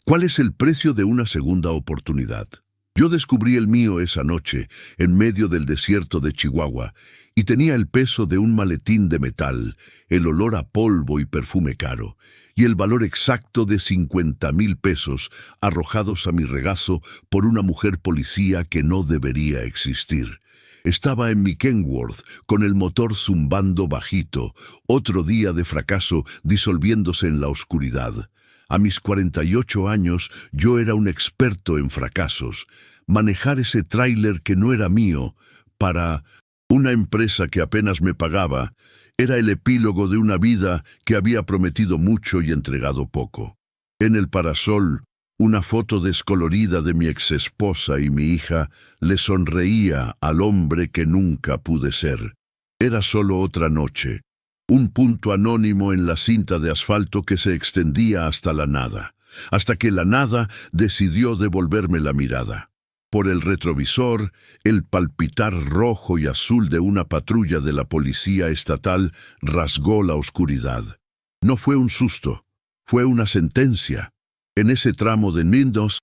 ¿Cuál es el precio de una segunda oportunidad? Yo descubrí el mío esa noche, en medio del desierto de Chihuahua, y tenía el peso de un maletín de metal, el olor a polvo y perfume caro, y el valor exacto de 50,000 pesos arrojados a mi regazo por una mujer policía que no debería existir. Estaba en mi Kenworth, con el motor zumbando bajito, otro día de fracaso disolviéndose en la oscuridad. A mis 48 años yo era un experto en fracasos. Manejar ese tráiler que no era mío, para una empresa que apenas me pagaba, era el epílogo de una vida que había prometido mucho y entregado poco. En el parasol, una foto descolorida de mi exesposa y mi hija le sonreía al hombre que nunca pude ser. Era solo otra noche, un punto anónimo en la cinta de asfalto que se extendía hasta la nada, hasta que la nada decidió devolverme la mirada. Por el retrovisor, el palpitar rojo y azul de una patrulla de la policía estatal rasgó la oscuridad. No fue un susto, fue una sentencia. En ese tramo de Nindos,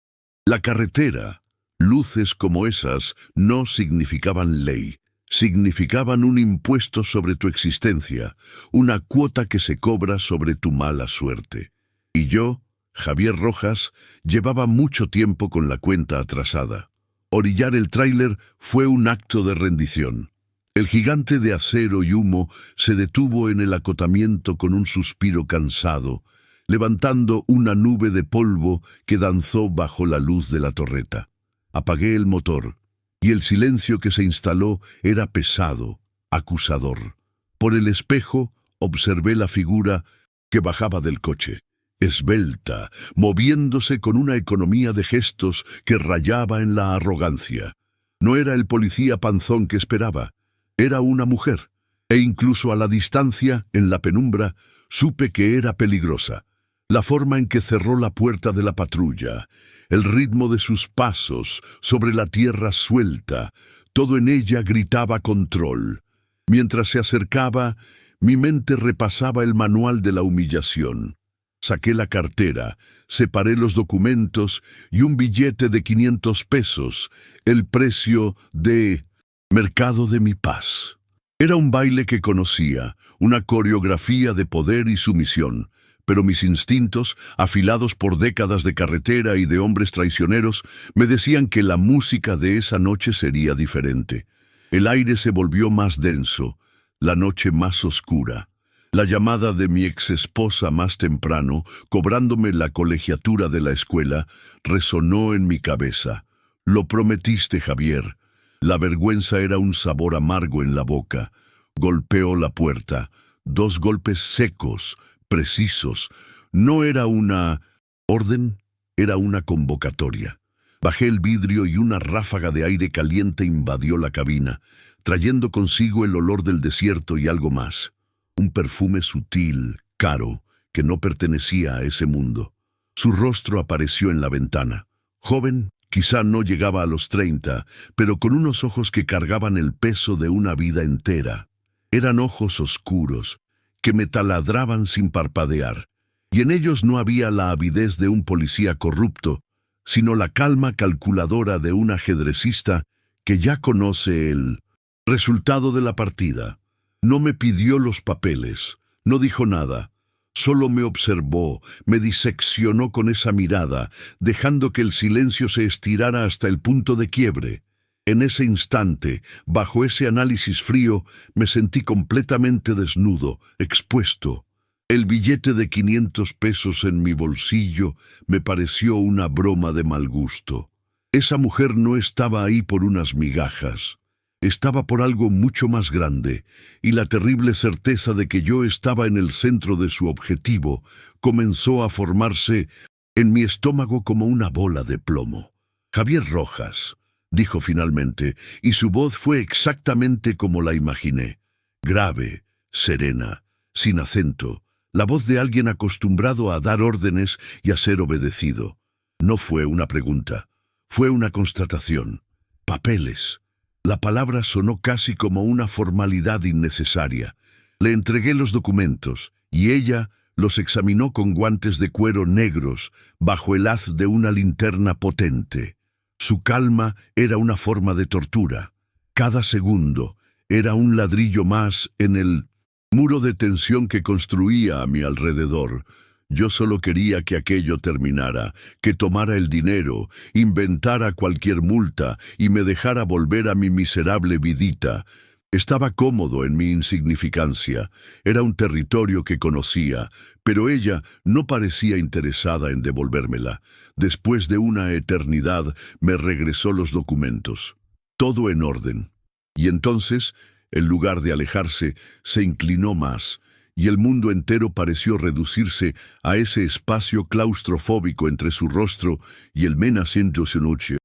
la carretera, luces como esas no significaban ley. Significaban un impuesto sobre tu existencia, una cuota que se cobra sobre tu mala suerte. Y yo, Javier Rojas, llevaba mucho tiempo con la cuenta atrasada. Orillar el tráiler fue un acto de rendición. El gigante de acero y humo se detuvo en el acotamiento con un suspiro cansado, levantando una nube de polvo que danzó bajo la luz de la torreta. Apagué el motor, y el silencio que se instaló era pesado, acusador. Por el espejo observé la figura que bajaba del coche, esbelta, moviéndose con una economía de gestos que rayaba en la arrogancia. No era el policía panzón que esperaba, era una mujer, e incluso a la distancia, en la penumbra, supe que era peligrosa. La forma en que cerró la puerta de la patrulla, el ritmo de sus pasos sobre la tierra suelta, todo en ella gritaba control. Mientras se acercaba, mi mente repasaba el manual de la humillación. Saqué la cartera, separé los documentos y un billete de 500 pesos, el precio de Mercado de mi Paz. Era un baile que conocía, una coreografía de poder y sumisión. Pero mis instintos, afilados por décadas de carretera y de hombres traicioneros, me decían que la música de esa noche sería diferente. El aire se volvió más denso, la noche más oscura. La llamada de mi exesposa más temprano, cobrándome la colegiatura de la escuela, resonó en mi cabeza. Lo prometiste, Javier. La vergüenza era un sabor amargo en la boca. Golpeó la puerta. 2 golpes secos, precisos. No era una orden, era una convocatoria. Bajé el vidrio y una ráfaga de aire caliente invadió la cabina, trayendo consigo el olor del desierto y algo más. Un perfume sutil, caro, que no pertenecía a ese mundo. Su rostro apareció en la ventana. Joven, quizá no llegaba a los 30, pero con unos ojos que cargaban el peso de una vida entera. Eran ojos oscuros, que me taladraban sin parpadear, y en ellos no había la avidez de un policía corrupto, sino la calma calculadora de un ajedrecista que ya conoce el resultado de la partida. No me pidió los papeles, no dijo nada, solo me observó, me diseccionó con esa mirada, dejando que el silencio se estirara hasta el punto de quiebre. En ese instante, bajo ese análisis frío, me sentí completamente desnudo, expuesto. El billete de 500 pesos en mi bolsillo me pareció una broma de mal gusto. Esa mujer no estaba ahí por unas migajas. Estaba por algo mucho más grande, y la terrible certeza de que yo estaba en el centro de su objetivo comenzó a formarse en mi estómago como una bola de plomo. Javier Rojas, dijo finalmente, y su voz fue exactamente como la imaginé. Grave, serena, sin acento, la voz de alguien acostumbrado a dar órdenes y a ser obedecido. No fue una pregunta, fue una constatación. Papeles. La palabra sonó casi como una formalidad innecesaria. Le entregué los documentos, y ella, Los examinó con guantes de cuero negros, bajo el haz de una linterna potente. Su calma era una forma de tortura. Cada segundo era un ladrillo más en el muro de tensión que construía a mi alrededor. Yo solo quería que aquello terminara, que tomara el dinero, inventara cualquier multa y me dejara volver a mi miserable vidita. Estaba cómodo en mi insignificancia. Era un territorio que conocía, pero ella no parecía interesada en devolvérmela. Después de una eternidad, me regresó los documentos. Todo en orden. Y entonces, en lugar de alejarse, se inclinó más, y el mundo entero pareció reducirse a ese espacio claustrofóbico entre su rostro y el menacente noche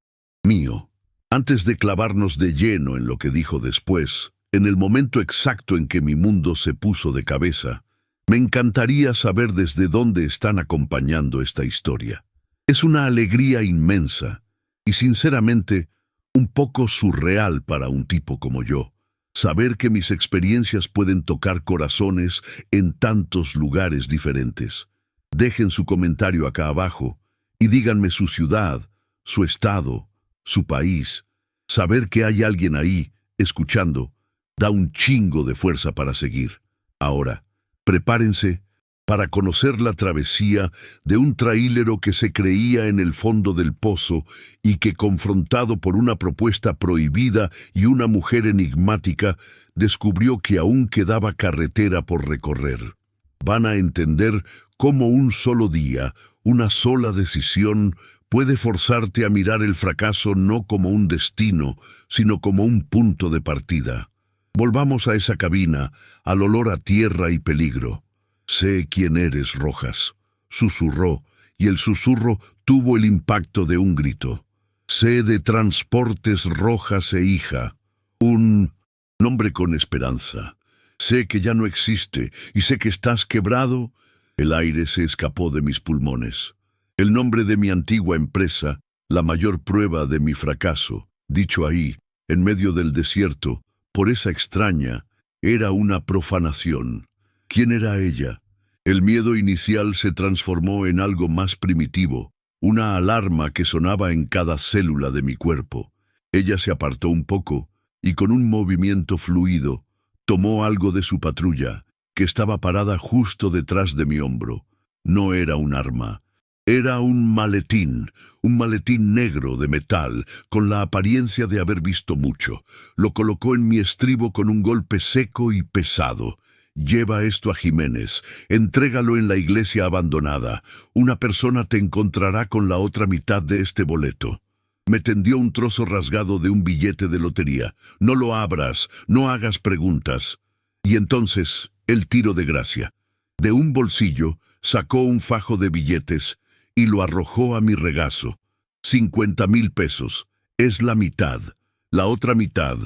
mío. Antes de clavarnos de lleno en lo que dijo después, en el momento exacto en que mi mundo se puso de cabeza, me encantaría saber desde dónde están acompañando esta historia. Es una alegría inmensa y, sinceramente, un poco surreal para un tipo como yo, saber que mis experiencias pueden tocar corazones en tantos lugares diferentes. Dejen su comentario acá abajo y díganme su ciudad, su estado, su país. Saber que hay alguien ahí, escuchando, da un chingo de fuerza para seguir. Ahora, prepárense para conocer la travesía de un traílero que se creía en el fondo del pozo y que, confrontado por una propuesta prohibida y una mujer enigmática, descubrió que aún quedaba carretera por recorrer. Van a entender cómo un solo día, una sola decisión, puede forzarte a mirar el fracaso no como un destino, sino como un punto de partida. Volvamos a esa cabina, al olor a tierra y peligro. «Sé quién eres, Rojas», susurró, y el susurro tuvo el impacto de un grito. «Sé de Transportes Rojas e Hija, un nombre con esperanza. Sé que ya no existe, y sé que estás quebrado». El aire se escapó de mis pulmones. El nombre de mi antigua empresa, la mayor prueba de mi fracaso, dicho ahí, en medio del desierto, por esa extraña, era una profanación. ¿Quién era ella? El miedo inicial se transformó en algo más primitivo, una alarma que sonaba en cada célula de mi cuerpo. Ella se apartó un poco y con un movimiento fluido tomó algo de su patrulla, que estaba parada justo detrás de mi hombro. No era un arma. Era un maletín negro de metal, con la apariencia de haber visto mucho. Lo colocó en mi estribo con un golpe seco y pesado. «Lleva esto a Jiménez, entrégalo en la iglesia abandonada. Una persona te encontrará con la otra mitad de este boleto». Me tendió un trozo rasgado de un billete de lotería. «No lo abras, no hagas preguntas». Y entonces, el tiro de gracia. De un bolsillo, sacó un fajo de billetes y lo arrojó a mi regazo. 50,000 pesos. Es la mitad. La otra mitad.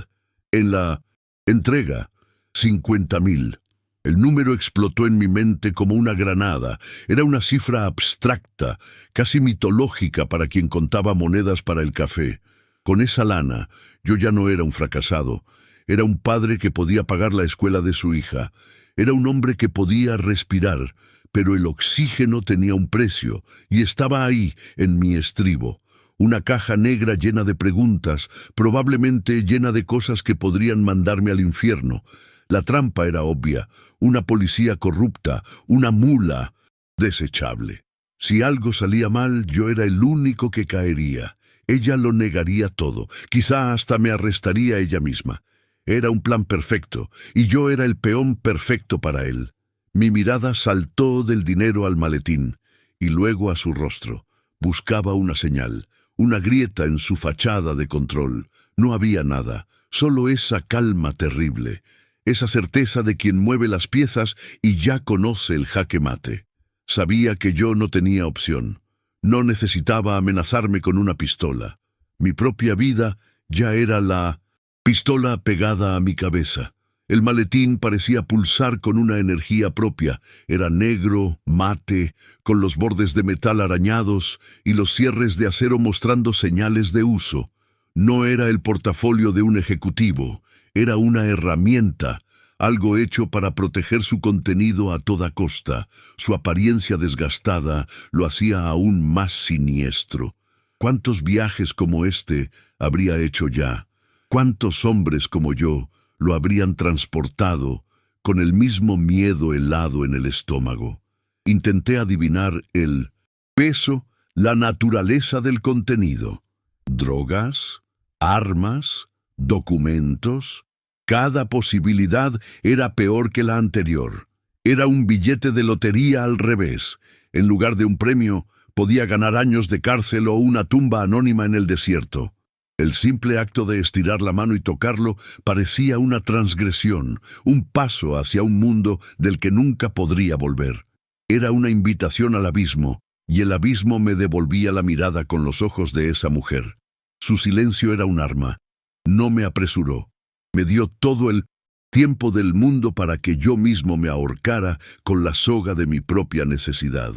En la entrega. 50,000. El número explotó en mi mente como una granada. Era una cifra abstracta, casi mitológica para quien contaba monedas para el café. Con esa lana, yo ya no era un fracasado. Era un padre que podía pagar la escuela de su hija. Era un hombre que podía respirar, pero el oxígeno tenía un precio, y estaba ahí, en mi estribo. Una caja negra llena de preguntas, probablemente llena de cosas que podrían mandarme al infierno. La trampa era obvia, una policía corrupta, una mula desechable. Si algo salía mal, yo era el único que caería. Ella lo negaría todo, quizá hasta me arrestaría ella misma. Era un plan perfecto, y yo era el peón perfecto para él. Mi mirada saltó del dinero al maletín, y luego a su rostro. Buscaba una señal, una grieta en su fachada de control. No había nada, solo esa calma terrible. Esa certeza de quien mueve las piezas y ya conoce el jaque mate. Sabía que yo no tenía opción. No necesitaba amenazarme con una pistola. Mi propia vida ya era la pistola pegada a mi cabeza. El maletín parecía pulsar con una energía propia. Era negro, mate, con los bordes de metal arañados y los cierres de acero mostrando señales de uso. No era el portafolio de un ejecutivo. Era una herramienta, algo hecho para proteger su contenido a toda costa. Su apariencia desgastada lo hacía aún más siniestro. ¿Cuántos viajes como este habría hecho ya? ¿Cuántos hombres como yo lo habrían transportado con el mismo miedo helado en el estómago? Intenté adivinar el peso, la naturaleza del contenido. ¿Drogas? ¿Armas? ¿Documentos? Cada posibilidad era peor que la anterior. Era un billete de lotería al revés. En lugar de un premio, podía ganar años de cárcel o una tumba anónima en el desierto. El simple acto de estirar la mano y tocarlo parecía una transgresión, un paso hacia un mundo del que nunca podría volver. Era una invitación al abismo, y el abismo me devolvía la mirada con los ojos de esa mujer. Su silencio era un arma. No me apresuró. Me dio todo el tiempo del mundo para que yo mismo me ahorcara con la soga de mi propia necesidad.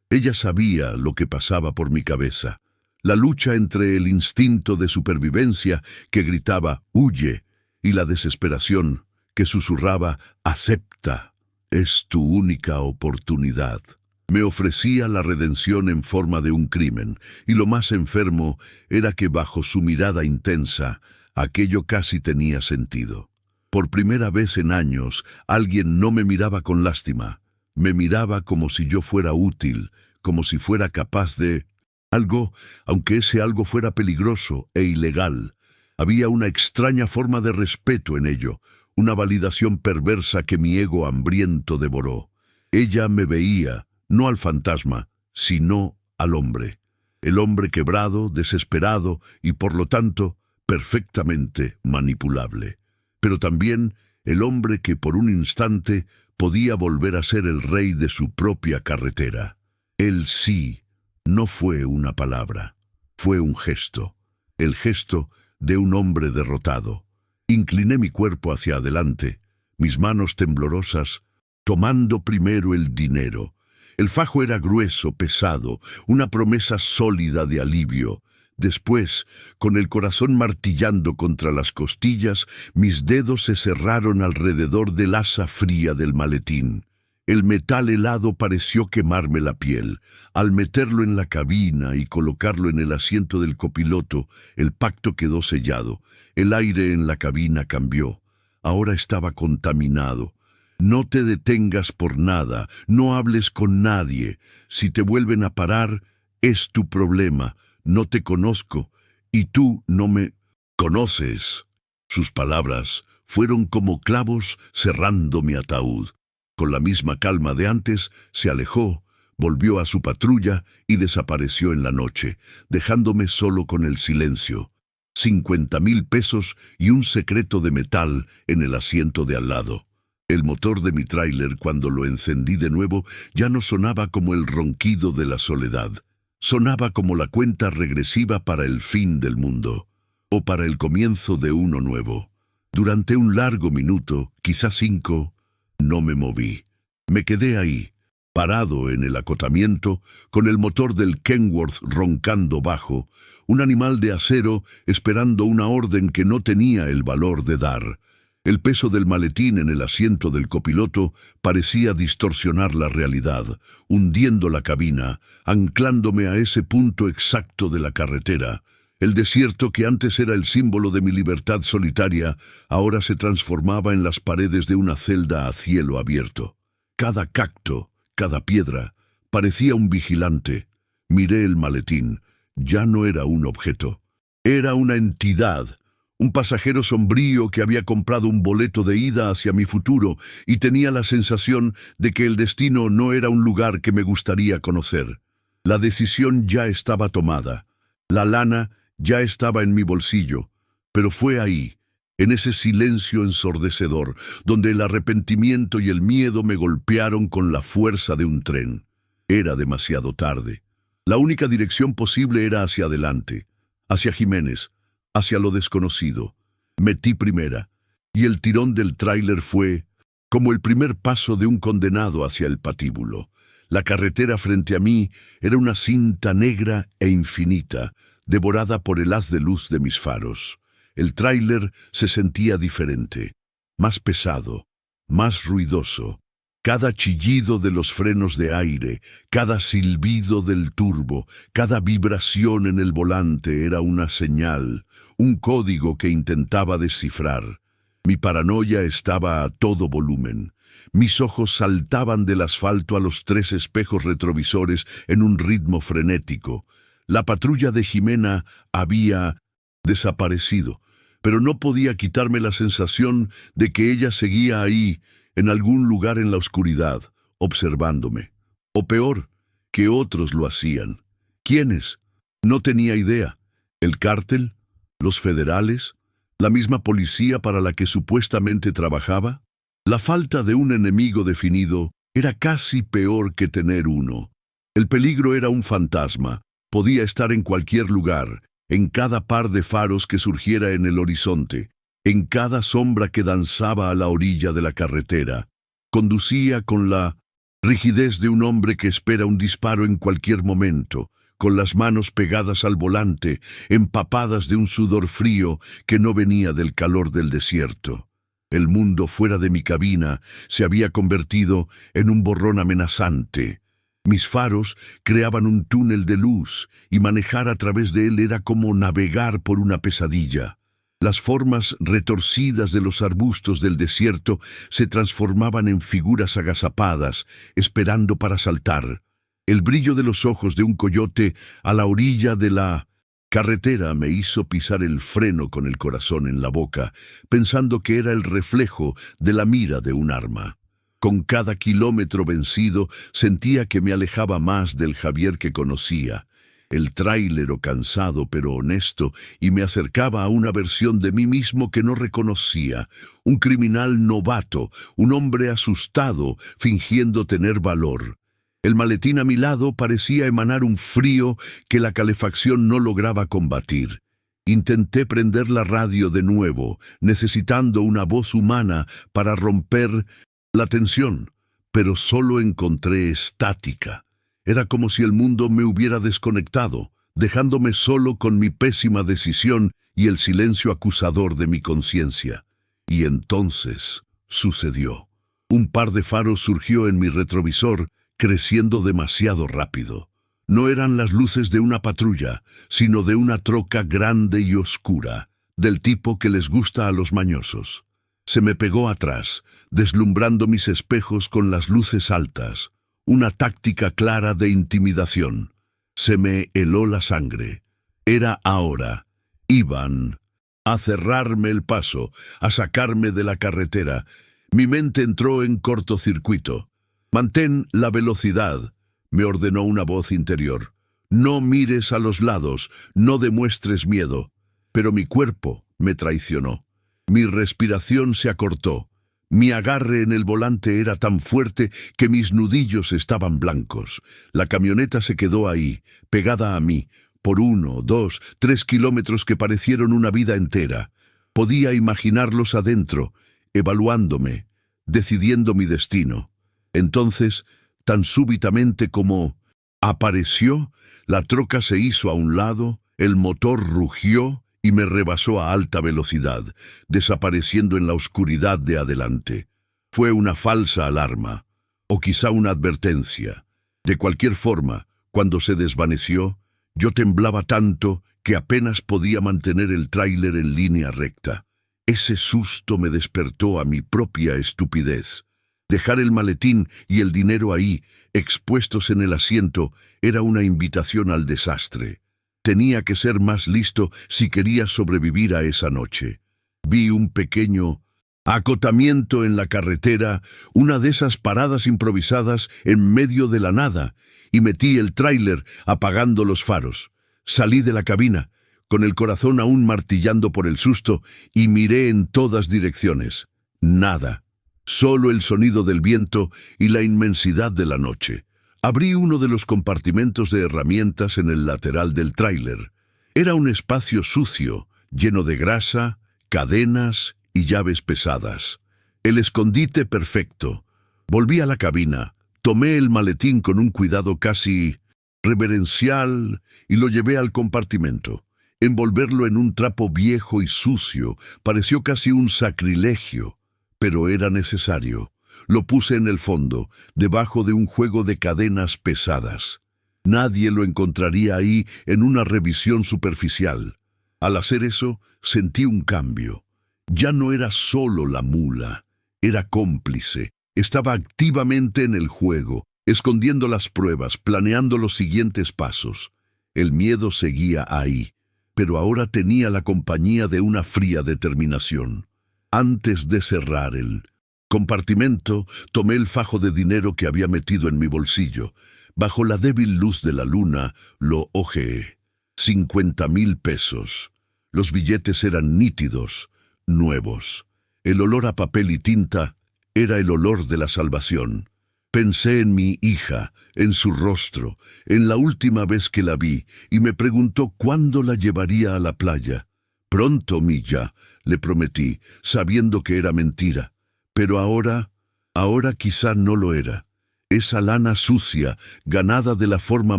Ella sabía lo que pasaba por mi cabeza. La lucha entre el instinto de supervivencia que gritaba «huye» y la desesperación que susurraba «acepta». Es tu única oportunidad. Me ofrecía la redención en forma de un crimen, y lo más enfermo era que bajo su mirada intensa, aquello casi tenía sentido. Por primera vez en años, alguien no me miraba con lástima. Me miraba como si yo fuera útil, como si fuera capaz de algo, aunque ese algo fuera peligroso e ilegal. Había una extraña forma de respeto en ello, una validación perversa que mi ego hambriento devoró. Ella me veía, no al fantasma, sino al hombre. El hombre quebrado, desesperado y, por lo tanto, perfectamente manipulable. Pero también el hombre que por un instante podía volver a ser el rey de su propia carretera. El sí no fue una palabra, fue un gesto. El gesto de un hombre derrotado. Incliné mi cuerpo hacia adelante, mis manos temblorosas, tomando primero el dinero. El fajo era grueso, pesado, una promesa sólida de alivio. Después, con el corazón martillando contra las costillas, mis dedos se cerraron alrededor del asa fría del maletín. El metal helado pareció quemarme la piel. Al meterlo en la cabina y colocarlo en el asiento del copiloto, el pacto quedó sellado. El aire en la cabina cambió. Ahora estaba contaminado. No te detengas por nada, no hables con nadie. Si te vuelven a parar, es tu problema. No te conozco, y tú no me conoces. Sus palabras fueron como clavos cerrando mi ataúd. Con la misma calma de antes, se alejó, volvió a su patrulla y desapareció en la noche, dejándome solo con el silencio. 50,000 pesos y un secreto de metal en el asiento de al lado. El motor de mi tráiler, cuando lo encendí de nuevo, ya no sonaba como el ronquido de la soledad. Sonaba como la cuenta regresiva para el fin del mundo, o para el comienzo de uno nuevo. Durante un largo minuto, quizás 5, no me moví. Me quedé ahí, parado en el acotamiento, con el motor del Kenworth roncando bajo, un animal de acero esperando una orden que no tenía el valor de dar. El peso del maletín en el asiento del copiloto parecía distorsionar la realidad, hundiendo la cabina, anclándome a ese punto exacto de la carretera. El desierto que antes era el símbolo de mi libertad solitaria, ahora se transformaba en las paredes de una celda a cielo abierto. Cada cacto, cada piedra, parecía un vigilante. Miré el maletín. Ya no era un objeto. Era una entidad. Un pasajero sombrío que había comprado un boleto de ida hacia mi futuro y tenía la sensación de que el destino no era un lugar que me gustaría conocer. La decisión ya estaba tomada. La lana ya estaba en mi bolsillo, pero fue ahí, en ese silencio ensordecedor, donde el arrepentimiento y el miedo me golpearon con la fuerza de un tren. Era demasiado tarde. La única dirección posible era hacia adelante, hacia Jiménez, hacia lo desconocido. Metí primera, y el tirón del tráiler fue como el primer paso de un condenado hacia el patíbulo. La carretera frente a mí era una cinta negra e infinita, devorada por el haz de luz de mis faros. El tráiler se sentía diferente, más pesado, más ruidoso. Cada chillido de los frenos de aire, cada silbido del turbo, cada vibración en el volante era una señal, un código que intentaba descifrar. Mi paranoia estaba a todo volumen. Mis ojos saltaban del asfalto a los 3 espejos retrovisores en un ritmo frenético. La patrulla de Jimena había desaparecido, pero no podía quitarme la sensación de que ella seguía ahí, en algún lugar en la oscuridad, observándome. O peor, que otros lo hacían. ¿Quiénes? No tenía idea. ¿El cártel? ¿Los federales? ¿La misma policía para la que supuestamente trabajaba? La falta de un enemigo definido era casi peor que tener uno. El peligro era un fantasma. Podía estar en cualquier lugar, en cada par de faros que surgiera en el horizonte, en cada sombra que danzaba a la orilla de la carretera. Conducía con la rigidez de un hombre que espera un disparo en cualquier momento, con las manos pegadas al volante, empapadas de un sudor frío que no venía del calor del desierto. El mundo fuera de mi cabina se había convertido en un borrón amenazante. Mis faros creaban un túnel de luz y manejar a través de él era como navegar por una pesadilla. Las formas retorcidas de los arbustos del desierto se transformaban en figuras agazapadas, esperando para saltar. El brillo de los ojos de un coyote a la orilla de la carretera me hizo pisar el freno con el corazón en la boca, pensando que era el reflejo de la mira de un arma. Con cada kilómetro vencido sentía que me alejaba más del Javier que conocía. El tráilero cansado pero honesto, y me acercaba a una versión de mí mismo que no reconocía, un criminal novato, un hombre asustado, fingiendo tener valor. El maletín a mi lado parecía emanar un frío que la calefacción no lograba combatir. Intenté prender la radio de nuevo, necesitando una voz humana para romper la tensión, pero solo encontré estática. Era como si el mundo me hubiera desconectado, dejándome solo con mi pésima decisión y el silencio acusador de mi conciencia. Y entonces sucedió. Un par de faros surgió en mi retrovisor, creciendo demasiado rápido. No eran las luces de una patrulla, sino de una troca grande y oscura, del tipo que les gusta a los mañosos. Se me pegó atrás, deslumbrando mis espejos con las luces altas. Una táctica clara de intimidación. Se me heló la sangre. Era ahora. Iban a cerrarme el paso, a sacarme de la carretera. Mi mente entró en cortocircuito. «Mantén la velocidad», me ordenó una voz interior. «No mires a los lados, no demuestres miedo». Pero mi cuerpo me traicionó. Mi respiración se acortó. Mi agarre en el volante era tan fuerte que mis nudillos estaban blancos. La camioneta se quedó ahí, pegada a mí, por 1, 2, 3 kilómetros que parecieron una vida entera. Podía imaginarlos adentro, evaluándome, decidiendo mi destino. Entonces, tan súbitamente como apareció, la troca se hizo a un lado, el motor rugió y me rebasó a alta velocidad, desapareciendo en la oscuridad de adelante. Fue una falsa alarma, o quizá una advertencia. De cualquier forma, cuando se desvaneció, yo temblaba tanto que apenas podía mantener el tráiler en línea recta. Ese susto me despertó a mi propia estupidez. Dejar el maletín y el dinero ahí, expuestos en el asiento, era una invitación al desastre. Tenía que ser más listo si quería sobrevivir a esa noche. Vi un pequeño acotamiento en la carretera, una de esas paradas improvisadas en medio de la nada, y metí el tráiler apagando los faros. Salí de la cabina, con el corazón aún martillando por el susto, y miré en todas direcciones. Nada. Solo el sonido del viento y la inmensidad de la noche. Abrí uno de los compartimentos de herramientas en el lateral del tráiler. Era un espacio sucio, lleno de grasa, cadenas y llaves pesadas. El escondite perfecto. Volví a la cabina, tomé el maletín con un cuidado casi reverencial y lo llevé al compartimento. Envolverlo en un trapo viejo y sucio pareció casi un sacrilegio. pero era necesario. Lo puse en el fondo, debajo de un juego de cadenas pesadas. Nadie lo encontraría ahí en una revisión superficial. Al hacer eso, sentí un cambio. Ya no era solo la mula, era cómplice. Estaba activamente en el juego, escondiendo las pruebas, planeando los siguientes pasos. El miedo seguía ahí, pero ahora tenía la compañía de una fría determinación. Antes de cerrar el compartimento, tomé el fajo de dinero que había metido en mi bolsillo. Bajo la débil luz de la luna, lo hojeé. 50,000 pesos. Los billetes eran nítidos, nuevos. El olor a papel y tinta era el olor de la salvación. Pensé en mi hija, en su rostro, en la última vez que la vi, y me preguntó cuándo la llevaría a la playa. Pronto, Milla, le prometí, sabiendo que era mentira. Pero ahora quizá no lo era. Esa lana sucia, ganada de la forma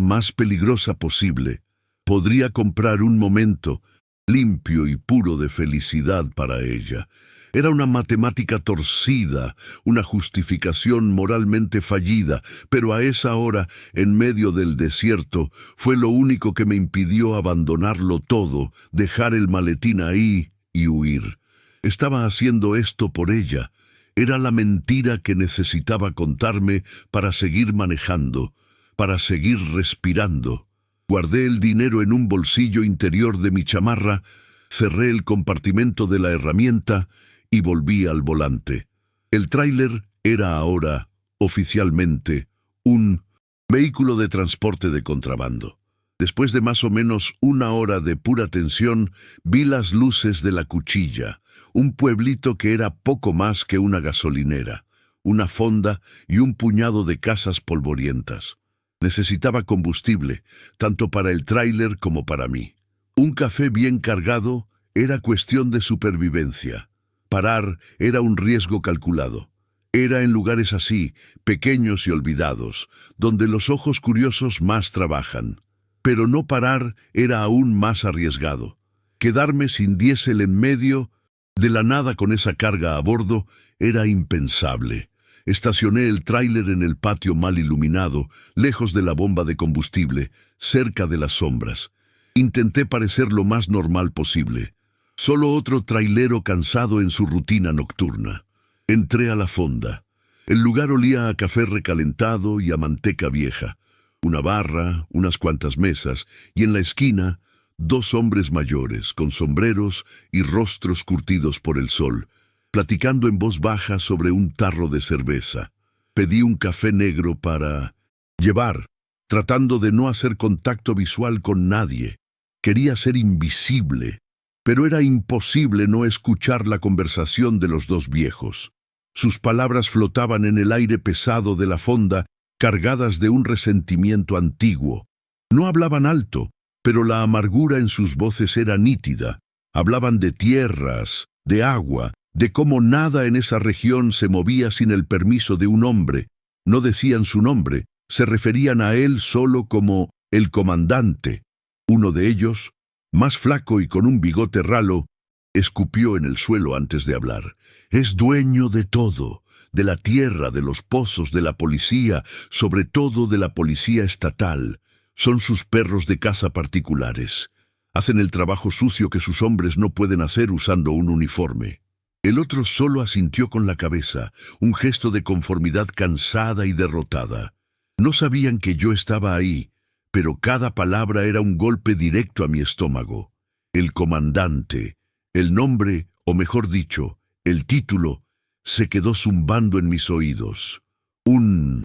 más peligrosa posible, podría comprar un momento limpio y puro de felicidad para ella. Era una matemática torcida, una justificación moralmente fallida, pero a esa hora, en medio del desierto, fue lo único que me impidió abandonarlo todo, dejar el maletín ahí y huir. Estaba haciendo esto por ella. Era la mentira que necesitaba contarme para seguir manejando, para seguir respirando. Guardé el dinero en un bolsillo interior de mi chamarra, cerré el compartimento de la herramienta y volví al volante. El tráiler era ahora, oficialmente, un vehículo de transporte de contrabando. Después de más o menos una hora de pura tensión, vi las luces de La Cuchilla, un pueblito que era poco más que una gasolinera, una fonda y un puñado de casas polvorientas. Necesitaba combustible, tanto para el tráiler como para mí. Un café bien cargado era cuestión de supervivencia. Parar era un riesgo calculado. Era en lugares así, pequeños y olvidados, donde los ojos curiosos más trabajan. Pero no parar era aún más arriesgado. Quedarme sin diésel en medio de la nada con esa carga a bordo era impensable. Estacioné el tráiler en el patio mal iluminado, lejos de la bomba de combustible, cerca de las sombras. Intenté parecer lo más normal posible. Solo otro trailero cansado en su rutina nocturna. Entré a la fonda. El lugar olía a café recalentado y a manteca vieja. Una barra, unas cuantas mesas, y en la esquina, 2 hombres mayores, con sombreros y rostros curtidos por el sol, platicando en voz baja sobre un tarro de cerveza. Pedí un café negro para llevar, tratando de no hacer contacto visual con nadie. Quería ser invisible, pero era imposible no escuchar la conversación de los 2 viejos. Sus palabras flotaban en el aire pesado de la fonda, cargadas de un resentimiento antiguo. No hablaban alto, pero la amargura en sus voces era nítida. Hablaban de tierras, de agua, de cómo nada en esa región se movía sin el permiso de un hombre. No decían su nombre, se referían a él solo como el comandante. Uno de ellos, más flaco y con un bigote ralo, escupió en el suelo antes de hablar. Es dueño de todo, de la tierra, de los pozos, de la policía, sobre todo de la policía estatal. Son sus perros de caza particulares. Hacen el trabajo sucio que sus hombres no pueden hacer usando un uniforme. El otro solo asintió con la cabeza, un gesto de conformidad cansada y derrotada. No sabían que yo estaba ahí, pero cada palabra era un golpe directo a mi estómago. El comandante, el nombre, o mejor dicho, el título, se quedó zumbando en mis oídos. Un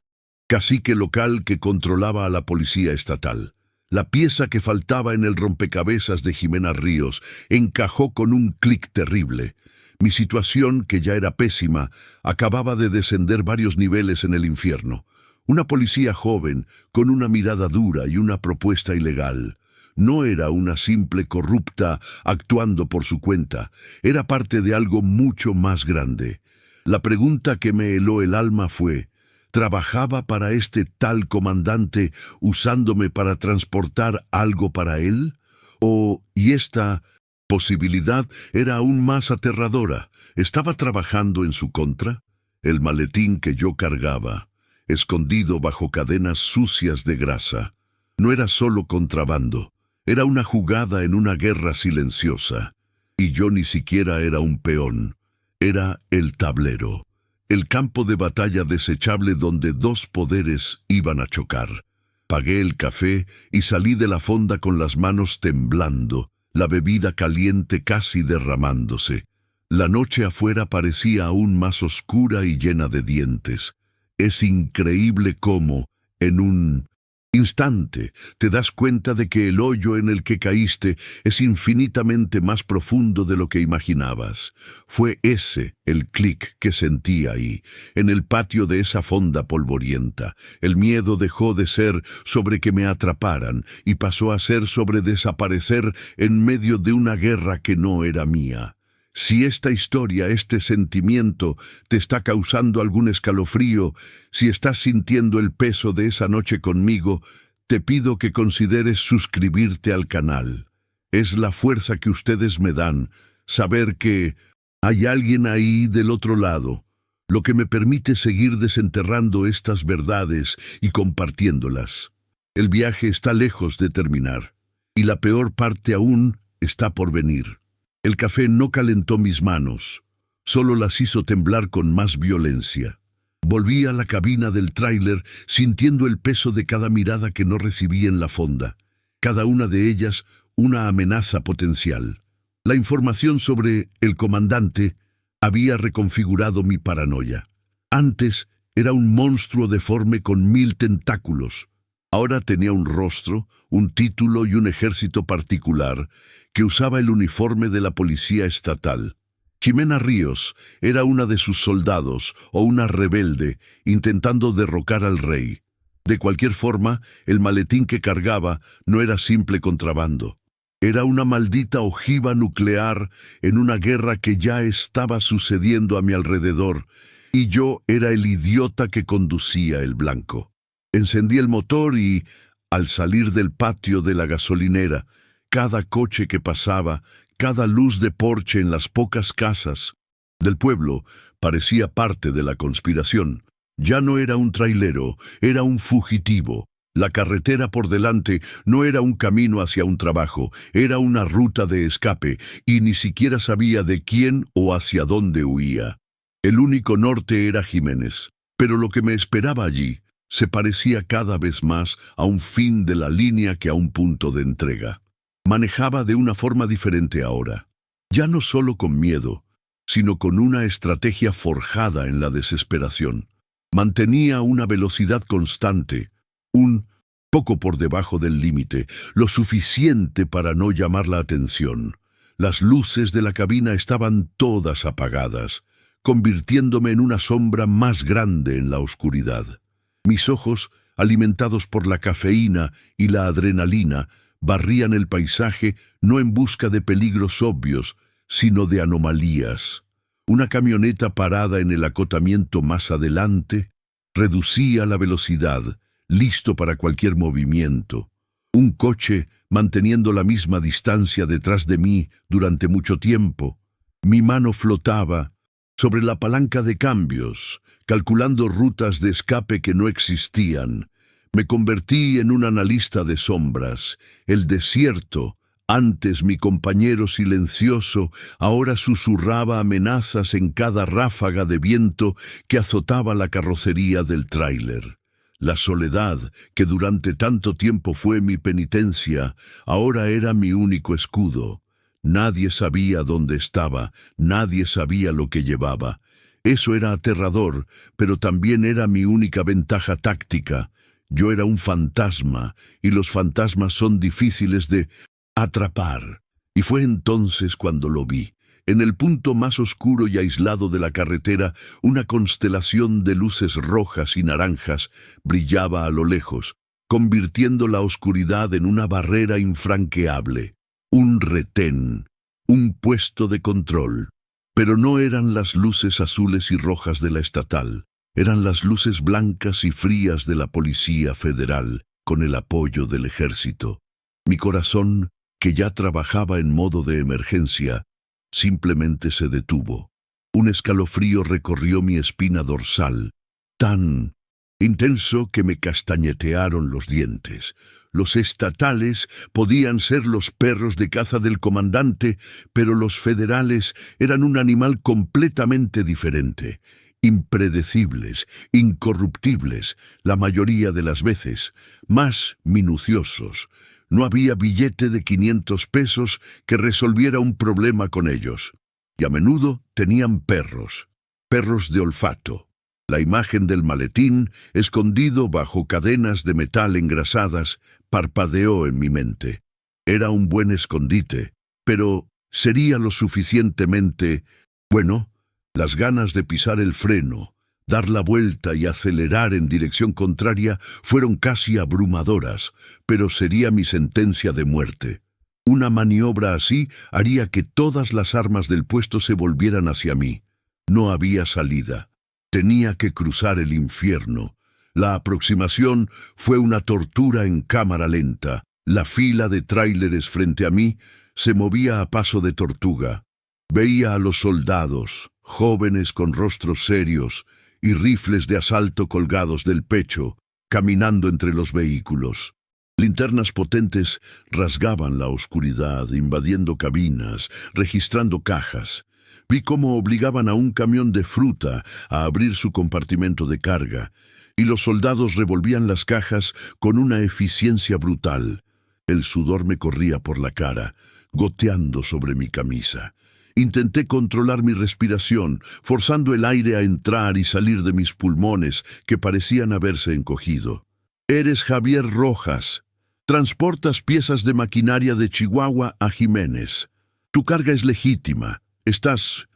cacique local que controlaba a la policía estatal. La pieza que faltaba en el rompecabezas de Jimena Ríos encajó con un clic terrible. Mi situación, que ya era pésima, acababa de descender varios niveles en el infierno. Una policía joven, con una mirada dura y una propuesta ilegal. No era una simple corrupta actuando por su cuenta, era parte de algo mucho más grande. La pregunta que me heló el alma fue: ¿trabajaba para este tal comandante usándome para transportar algo para él? ¿O, y esta Posibilidad era aún más aterradora. ¿Estaba trabajando en su contra? El maletín que yo cargaba, escondido bajo cadenas sucias de grasa, no era solo contrabando, era una jugada en una guerra silenciosa. Y yo ni siquiera era un peón, era el tablero, el campo de batalla desechable donde dos poderes iban a chocar. Pagué el café y salí de la fonda con las manos temblando, la bebida caliente casi derramándose. La noche afuera parecía aún más oscura y llena de dientes. Es increíble cómo, en un instante, te das cuenta de que el hoyo en el que caíste es infinitamente más profundo de lo que imaginabas. Fue ese el clic que sentí ahí, en el patio de esa fonda polvorienta. El miedo dejó de ser sobre que me atraparan y pasó a ser sobre desaparecer en medio de una guerra que no era mía. Si esta historia, este sentimiento, te está causando algún escalofrío, si estás sintiendo el peso de esa noche conmigo, te pido que consideres suscribirte al canal. Es la fuerza que ustedes me dan, saber que hay alguien ahí del otro lado, lo que me permite seguir desenterrando estas verdades y compartiéndolas. El viaje está lejos de terminar, y la peor parte aún está por venir. El café no calentó mis manos, solo las hizo temblar con más violencia. Volví a la cabina del tráiler sintiendo el peso de cada mirada que no recibí en la fonda, cada una de ellas una amenaza potencial. La información sobre el comandante había reconfigurado mi paranoia. Antes era un monstruo deforme con 1000 tentáculos. Ahora tenía un rostro, un título y un ejército particular que usaba el uniforme de la policía estatal. Jimena Ríos era una de sus soldados o una rebelde intentando derrocar al rey. De cualquier forma, el maletín que cargaba no era simple contrabando. Era una maldita ojiva nuclear en una guerra que ya estaba sucediendo a mi alrededor, y yo era el idiota que conducía el blanco. Encendí el motor y, al salir del patio de la gasolinera, cada coche que pasaba, cada luz de porche en las pocas casas del pueblo parecía parte de la conspiración. Ya no era un trailero, era un fugitivo. La carretera por delante no era un camino hacia un trabajo, era una ruta de escape, y ni siquiera sabía de quién o hacia dónde huía. El único norte era Jiménez, pero lo que me esperaba allí se parecía cada vez más a un fin de la línea que a un punto de entrega. Manejaba de una forma diferente ahora, ya no solo con miedo, sino con una estrategia forjada en la desesperación. Mantenía una velocidad constante, un poco por debajo del límite, lo suficiente para no llamar la atención. Las luces de la cabina estaban todas apagadas, convirtiéndome en una sombra más grande en la oscuridad. Mis ojos, alimentados por la cafeína y la adrenalina, barrían el paisaje no en busca de peligros obvios, sino de anomalías. Una camioneta parada en el acotamiento más adelante reducía la velocidad, listo para cualquier movimiento. Un coche manteniendo la misma distancia detrás de mí durante mucho tiempo. Mi mano flotaba sobre la palanca de cambios, calculando rutas de escape que no existían. Me convertí en un analista de sombras. El desierto, antes mi compañero silencioso, ahora susurraba amenazas en cada ráfaga de viento que azotaba la carrocería del tráiler. La soledad, que durante tanto tiempo fue mi penitencia, ahora era mi único escudo. Nadie sabía dónde estaba, nadie sabía lo que llevaba. Eso era aterrador, pero también era mi única ventaja táctica. Yo era un fantasma, y los fantasmas son difíciles de atrapar. Y fue entonces cuando lo vi. En el punto más oscuro y aislado de la carretera, una constelación de luces rojas y naranjas brillaba a lo lejos, convirtiendo la oscuridad en una barrera infranqueable. Un retén, un puesto de control. Pero no eran las luces azules y rojas de la estatal. Eran las luces blancas y frías de la Policía Federal, con el apoyo del ejército. Mi corazón, que ya trabajaba en modo de emergencia, simplemente se detuvo. Un escalofrío recorrió mi espina dorsal, tan intenso que me castañetearon los dientes. Los estatales podían ser los perros de caza del comandante, pero los federales eran un animal completamente diferente. Impredecibles, incorruptibles, la mayoría de las veces, más minuciosos. No había billete de 500 pesos que resolviera un problema con ellos. Y a menudo tenían perros de olfato. La imagen del maletín, escondido bajo cadenas de metal engrasadas, parpadeó en mi mente. Era un buen escondite, pero sería lo suficientemente... Bueno, las ganas de pisar el freno, dar la vuelta y acelerar en dirección contraria fueron casi abrumadoras, pero sería mi sentencia de muerte. Una maniobra así haría que todas las armas del puesto se volvieran hacia mí. No había salida. Tenía que cruzar el infierno. La aproximación fue una tortura en cámara lenta. La fila de tráileres frente a mí se movía a paso de tortuga. Veía a los soldados, jóvenes con rostros serios y rifles de asalto colgados del pecho, caminando entre los vehículos. Linternas potentes rasgaban la oscuridad, invadiendo cabinas, registrando cajas. Vi cómo obligaban a un camión de fruta a abrir su compartimento de carga, y los soldados revolvían las cajas con una eficiencia brutal. El sudor me corría por la cara, goteando sobre mi camisa. Intenté controlar mi respiración, forzando el aire a entrar y salir de mis pulmones, que parecían haberse encogido. «Eres Javier Rojas. Transportas piezas de maquinaria de Chihuahua a Jiménez. Tu carga es legítima. Estás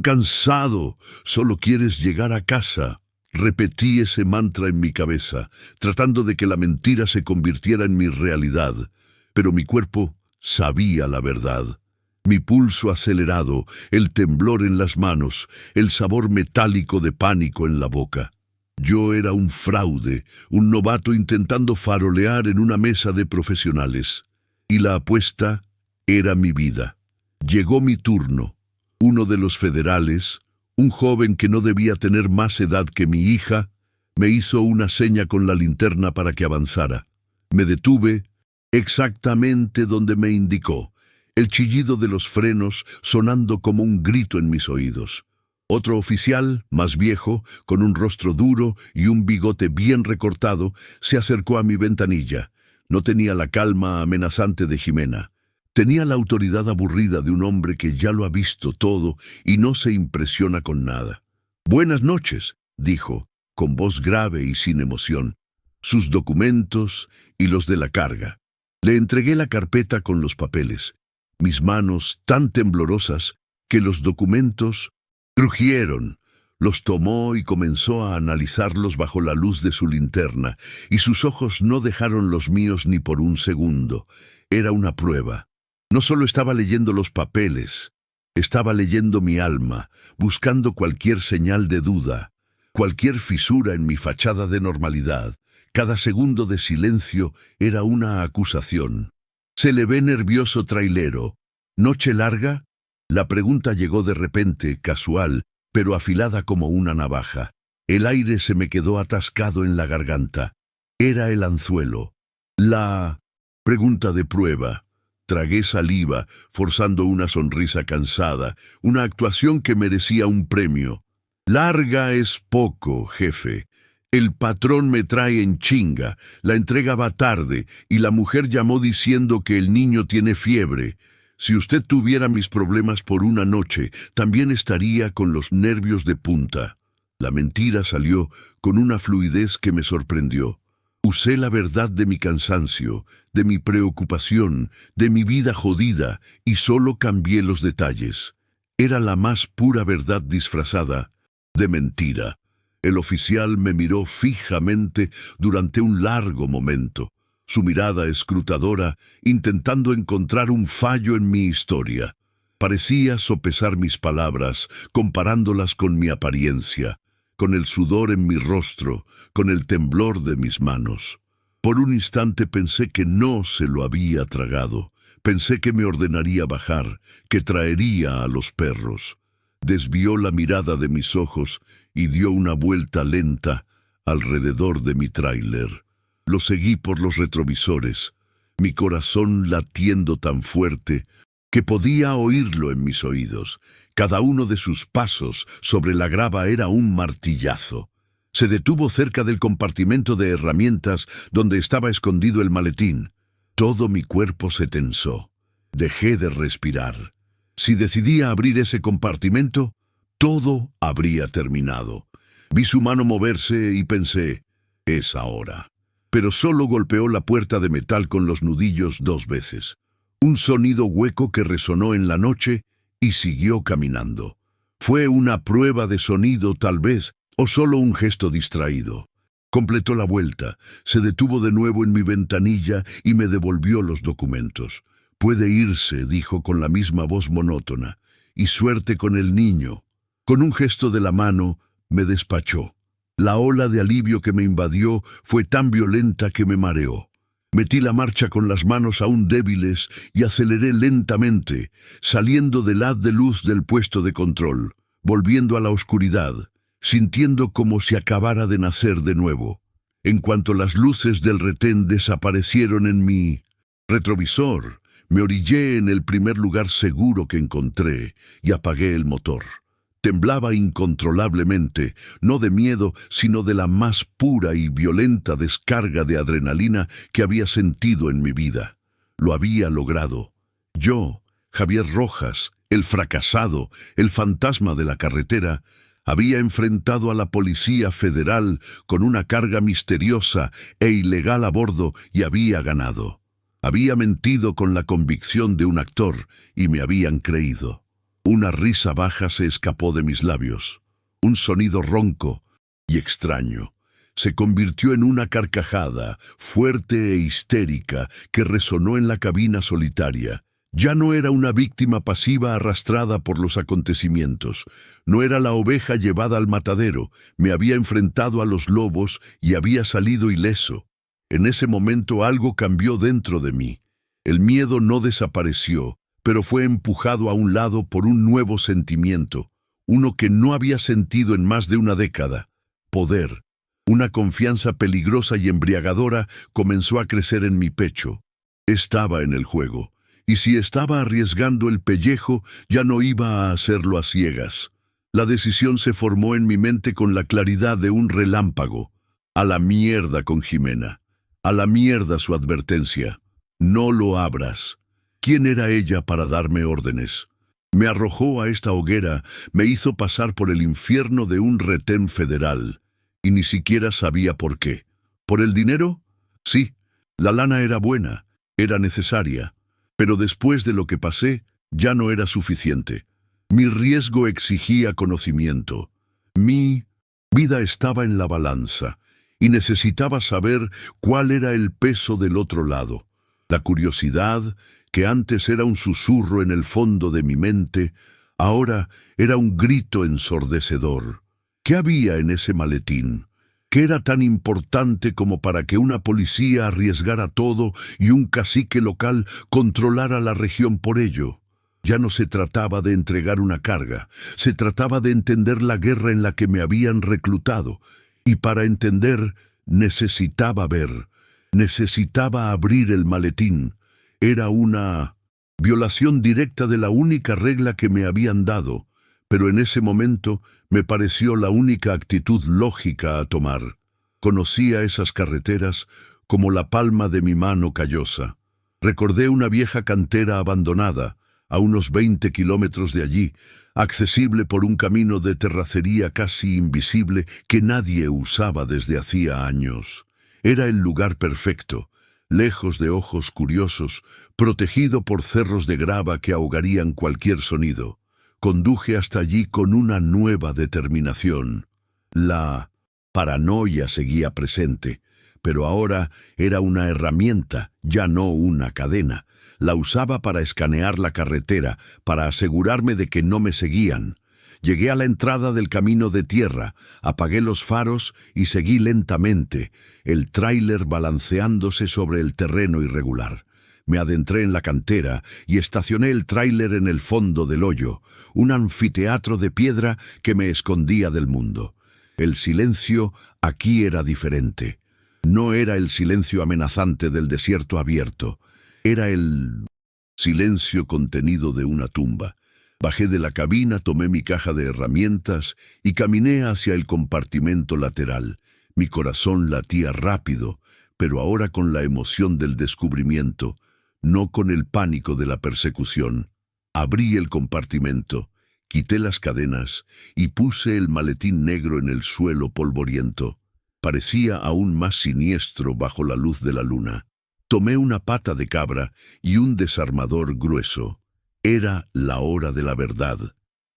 cansado. Solo quieres llegar a casa». Repetí ese mantra en mi cabeza, tratando de que la mentira se convirtiera en mi realidad. Pero mi cuerpo sabía la verdad. Mi pulso acelerado, el temblor en las manos, el sabor metálico de pánico en la boca. Yo era un fraude, un novato intentando farolear en una mesa de profesionales. Y la apuesta era mi vida. Llegó mi turno. Uno de los federales, un joven que no debía tener más edad que mi hija, me hizo una seña con la linterna para que avanzara. Me detuve exactamente donde me indicó, el chillido de los frenos sonando como un grito en mis oídos. Otro oficial, más viejo, con un rostro duro y un bigote bien recortado, se acercó a mi ventanilla. No tenía la calma amenazante de Jimena. Tenía la autoridad aburrida de un hombre que ya lo ha visto todo y no se impresiona con nada. «Buenas noches», dijo, con voz grave y sin emoción. Sus documentos y los de la carga. Le entregué la carpeta con los papeles. Mis manos tan temblorosas que los documentos crujieron. Los tomó y comenzó a analizarlos bajo la luz de su linterna, y sus ojos no dejaron los míos ni por un segundo. Era una prueba. No solo estaba leyendo los papeles, estaba leyendo mi alma, buscando cualquier señal de duda, cualquier fisura en mi fachada de normalidad. Cada segundo de silencio era una acusación. «Se le ve nervioso, trailero. ¿Noche larga?» La pregunta llegó de repente, casual, pero afilada como una navaja. El aire se me quedó atascado en la garganta. Era el anzuelo. La pregunta de prueba. Tragué saliva, forzando una sonrisa cansada, una actuación que merecía un premio. «Larga es poco, jefe. El patrón me trae en chinga, la entrega va tarde, y la mujer llamó diciendo que el niño tiene fiebre. Si usted tuviera mis problemas por una noche, también estaría con los nervios de punta». La mentira salió con una fluidez que me sorprendió. Usé la verdad de mi cansancio, de mi preocupación, de mi vida jodida, y solo cambié los detalles. Era la más pura verdad disfrazada de mentira. El oficial me miró fijamente durante un largo momento, su mirada escrutadora, intentando encontrar un fallo en mi historia. Parecía sopesar mis palabras, comparándolas con mi apariencia, con el sudor en mi rostro, con el temblor de mis manos. Por un instante pensé que no se lo había tragado. Pensé que me ordenaría bajar, que traería a los perros. Desvió la mirada de mis ojos y dio una vuelta lenta alrededor de mi tráiler. Lo seguí por los retrovisores, mi corazón latiendo tan fuerte que podía oírlo en mis oídos. Cada uno de sus pasos sobre la grava era un martillazo. Se detuvo cerca del compartimento de herramientas donde estaba escondido el maletín. Todo mi cuerpo se tensó. Dejé de respirar. Si decidía abrir ese compartimento, todo habría terminado. Vi su mano moverse y pensé, es ahora. Pero solo golpeó la puerta de metal con los nudillos 2 veces. Un sonido hueco que resonó en la noche y siguió caminando. Fue una prueba de sonido tal vez, o solo un gesto distraído. Completó la vuelta, se detuvo de nuevo en mi ventanilla y me devolvió los documentos. «Puede irse», dijo con la misma voz monótona, «y suerte con el niño». Con un gesto de la mano, me despachó. La ola de alivio que me invadió fue tan violenta que me mareó. Metí la marcha con las manos aún débiles y aceleré lentamente, saliendo del haz de luz del puesto de control, volviendo a la oscuridad, sintiendo como si acabara de nacer de nuevo. En cuanto las luces del retén desaparecieron en mi retrovisor, me orillé en el primer lugar seguro que encontré y apagué el motor. Temblaba incontrolablemente, no de miedo, sino de la más pura y violenta descarga de adrenalina que había sentido en mi vida. Lo había logrado. Yo, Javier Rojas, el fracasado, el fantasma de la carretera, había enfrentado a la Policía Federal con una carga misteriosa e ilegal a bordo y había ganado. Había mentido con la convicción de un actor y me habían creído. Una risa baja se escapó de mis labios. Un sonido ronco y extraño se convirtió en una carcajada fuerte e histérica que resonó en la cabina solitaria. Ya no era una víctima pasiva arrastrada por los acontecimientos. No era la oveja llevada al matadero. Me había enfrentado a los lobos y había salido ileso. En ese momento algo cambió dentro de mí. El miedo no desapareció, pero fue empujado a un lado por un nuevo sentimiento, uno que no había sentido en más de una década. Poder. Una confianza peligrosa y embriagadora comenzó a crecer en mi pecho. Estaba en el juego, y si estaba arriesgando el pellejo, ya no iba a hacerlo a ciegas. La decisión se formó en mi mente con la claridad de un relámpago. A la mierda con Jimena. A la mierda su advertencia. No lo abras. ¿Quién era ella para darme órdenes? Me arrojó a esta hoguera, me hizo pasar por el infierno de un retén federal, y ni siquiera sabía por qué. ¿Por el dinero? Sí, la lana era buena, era necesaria, pero después de lo que pasé, ya no era suficiente. Mi riesgo exigía conocimiento. Mi vida estaba en la balanza, y necesitaba saber cuál era el peso del otro lado. La curiosidad, que antes era un susurro en el fondo de mi mente, ahora era un grito ensordecedor. ¿Qué había en ese maletín? ¿Qué era tan importante como para que una policía arriesgara todo y un cacique local controlara la región por ello? Ya no se trataba de entregar una carga, se trataba de entender la guerra en la que me habían reclutado, y para entender necesitaba ver, necesitaba abrir el maletín. Era una violación directa de la única regla que me habían dado, pero en ese momento me pareció la única actitud lógica a tomar. Conocía esas carreteras como la palma de mi mano callosa. Recordé una vieja cantera abandonada, a unos 20 kilómetros de allí, accesible por un camino de terracería casi invisible que nadie usaba desde hacía años. Era el lugar perfecto, lejos de ojos curiosos, protegido por cerros de grava que ahogarían cualquier sonido. Conduje hasta allí con una nueva determinación. La paranoia seguía presente, pero ahora era una herramienta, ya no una cadena. La usaba para escanear la carretera, para asegurarme de que no me seguían. Llegué a la entrada del camino de tierra, apagué los faros y seguí lentamente, el tráiler balanceándose sobre el terreno irregular. Me adentré en la cantera y estacioné el tráiler en el fondo del hoyo, un anfiteatro de piedra que me escondía del mundo. El silencio aquí era diferente. No era el silencio amenazante del desierto abierto, era el silencio contenido de una tumba. Bajé de la cabina, tomé mi caja de herramientas y caminé hacia el compartimento lateral. Mi corazón latía rápido, pero ahora con la emoción del descubrimiento, no con el pánico de la persecución. Abrí el compartimento, quité las cadenas y puse el maletín negro en el suelo polvoriento. Parecía aún más siniestro bajo la luz de la luna. Tomé una pata de cabra y un desarmador grueso. Era la hora de la verdad.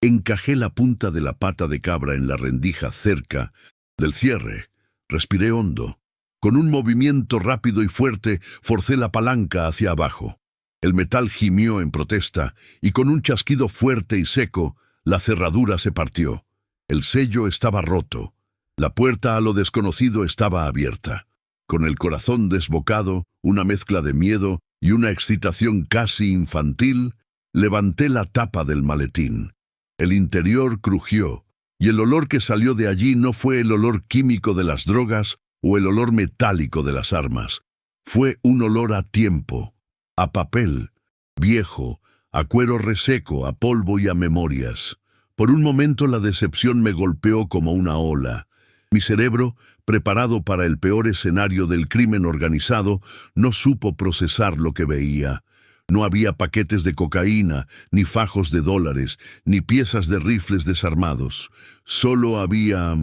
Encajé la punta de la pata de cabra en la rendija cerca del cierre. Respiré hondo. Con un movimiento rápido y fuerte, forcé la palanca hacia abajo. El metal gimió en protesta y con un chasquido fuerte y seco, la cerradura se partió. El sello estaba roto. La puerta a lo desconocido estaba abierta. Con el corazón desbocado, una mezcla de miedo y una excitación casi infantil, levanté la tapa del maletín. El interior crujió, y el olor que salió de allí no fue el olor químico de las drogas o el olor metálico de las armas. Fue un olor a tiempo, a papel, viejo, a cuero reseco, a polvo y a memorias. Por un momento la decepción me golpeó como una ola. Mi cerebro, preparado para el peor escenario del crimen organizado, no supo procesar lo que veía. No había paquetes de cocaína, ni fajos de dólares, ni piezas de rifles desarmados. Solo había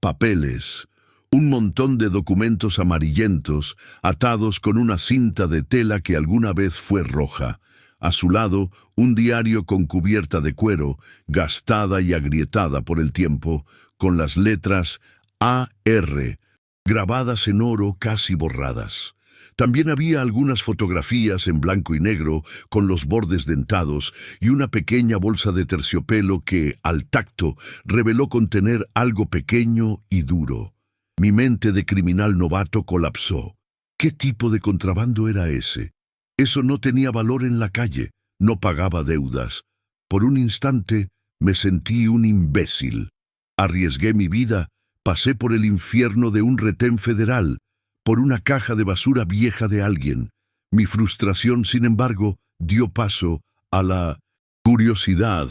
papeles. Un montón de documentos amarillentos, atados con una cinta de tela que alguna vez fue roja. A su lado, un diario con cubierta de cuero, gastada y agrietada por el tiempo, con las letras A.R. grabadas en oro casi borradas. También había algunas fotografías en blanco y negro con los bordes dentados y una pequeña bolsa de terciopelo que, al tacto, reveló contener algo pequeño y duro. Mi mente de criminal novato colapsó. ¿Qué tipo de contrabando era ese? Eso no tenía valor en la calle, no pagaba deudas. Por un instante me sentí un imbécil. Arriesgué mi vida, pasé por el infierno de un retén federal, por una caja de basura vieja de alguien. Mi frustración, sin embargo, dio paso a la curiosidad.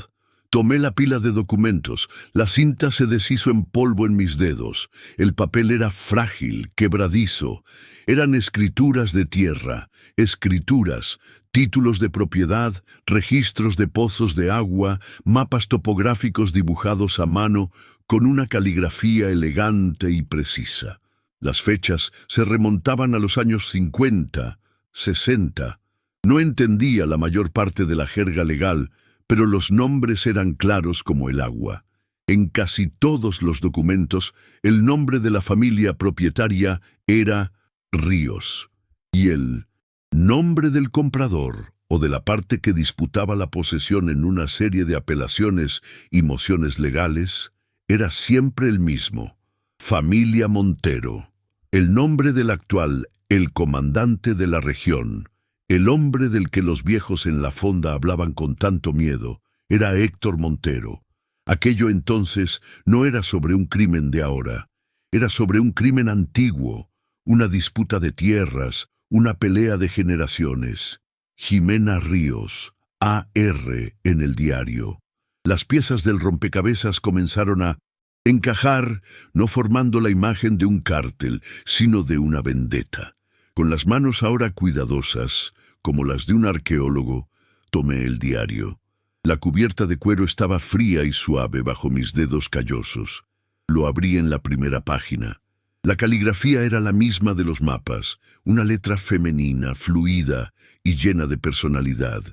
Tomé la pila de documentos. La cinta se deshizo en polvo en mis dedos. El papel era frágil, quebradizo. Eran escrituras de tierra, escrituras, títulos de propiedad, registros de pozos de agua, mapas topográficos dibujados a mano con una caligrafía elegante y precisa. Las fechas se remontaban a los años 50, 60. No entendía la mayor parte de la jerga legal, pero los nombres eran claros como el agua. En casi todos los documentos, el nombre de la familia propietaria era Ríos, y el nombre del comprador o de la parte que disputaba la posesión en una serie de apelaciones y mociones legales era siempre el mismo: Familia Montero. El nombre del actual, el comandante de la región, el hombre del que los viejos en la fonda hablaban con tanto miedo, era Héctor Montero. Aquello entonces no era sobre un crimen de ahora, era sobre un crimen antiguo, una disputa de tierras, una pelea de generaciones. Jimena Ríos, A.R. en el diario. Las piezas del rompecabezas comenzaron a encajar, no formando la imagen de un cártel, sino de una vendetta. Con las manos ahora cuidadosas, como las de un arqueólogo, tomé el diario. La cubierta de cuero estaba fría y suave bajo mis dedos callosos. Lo abrí en la primera página. La caligrafía era la misma de los mapas, una letra femenina, fluida y llena de personalidad.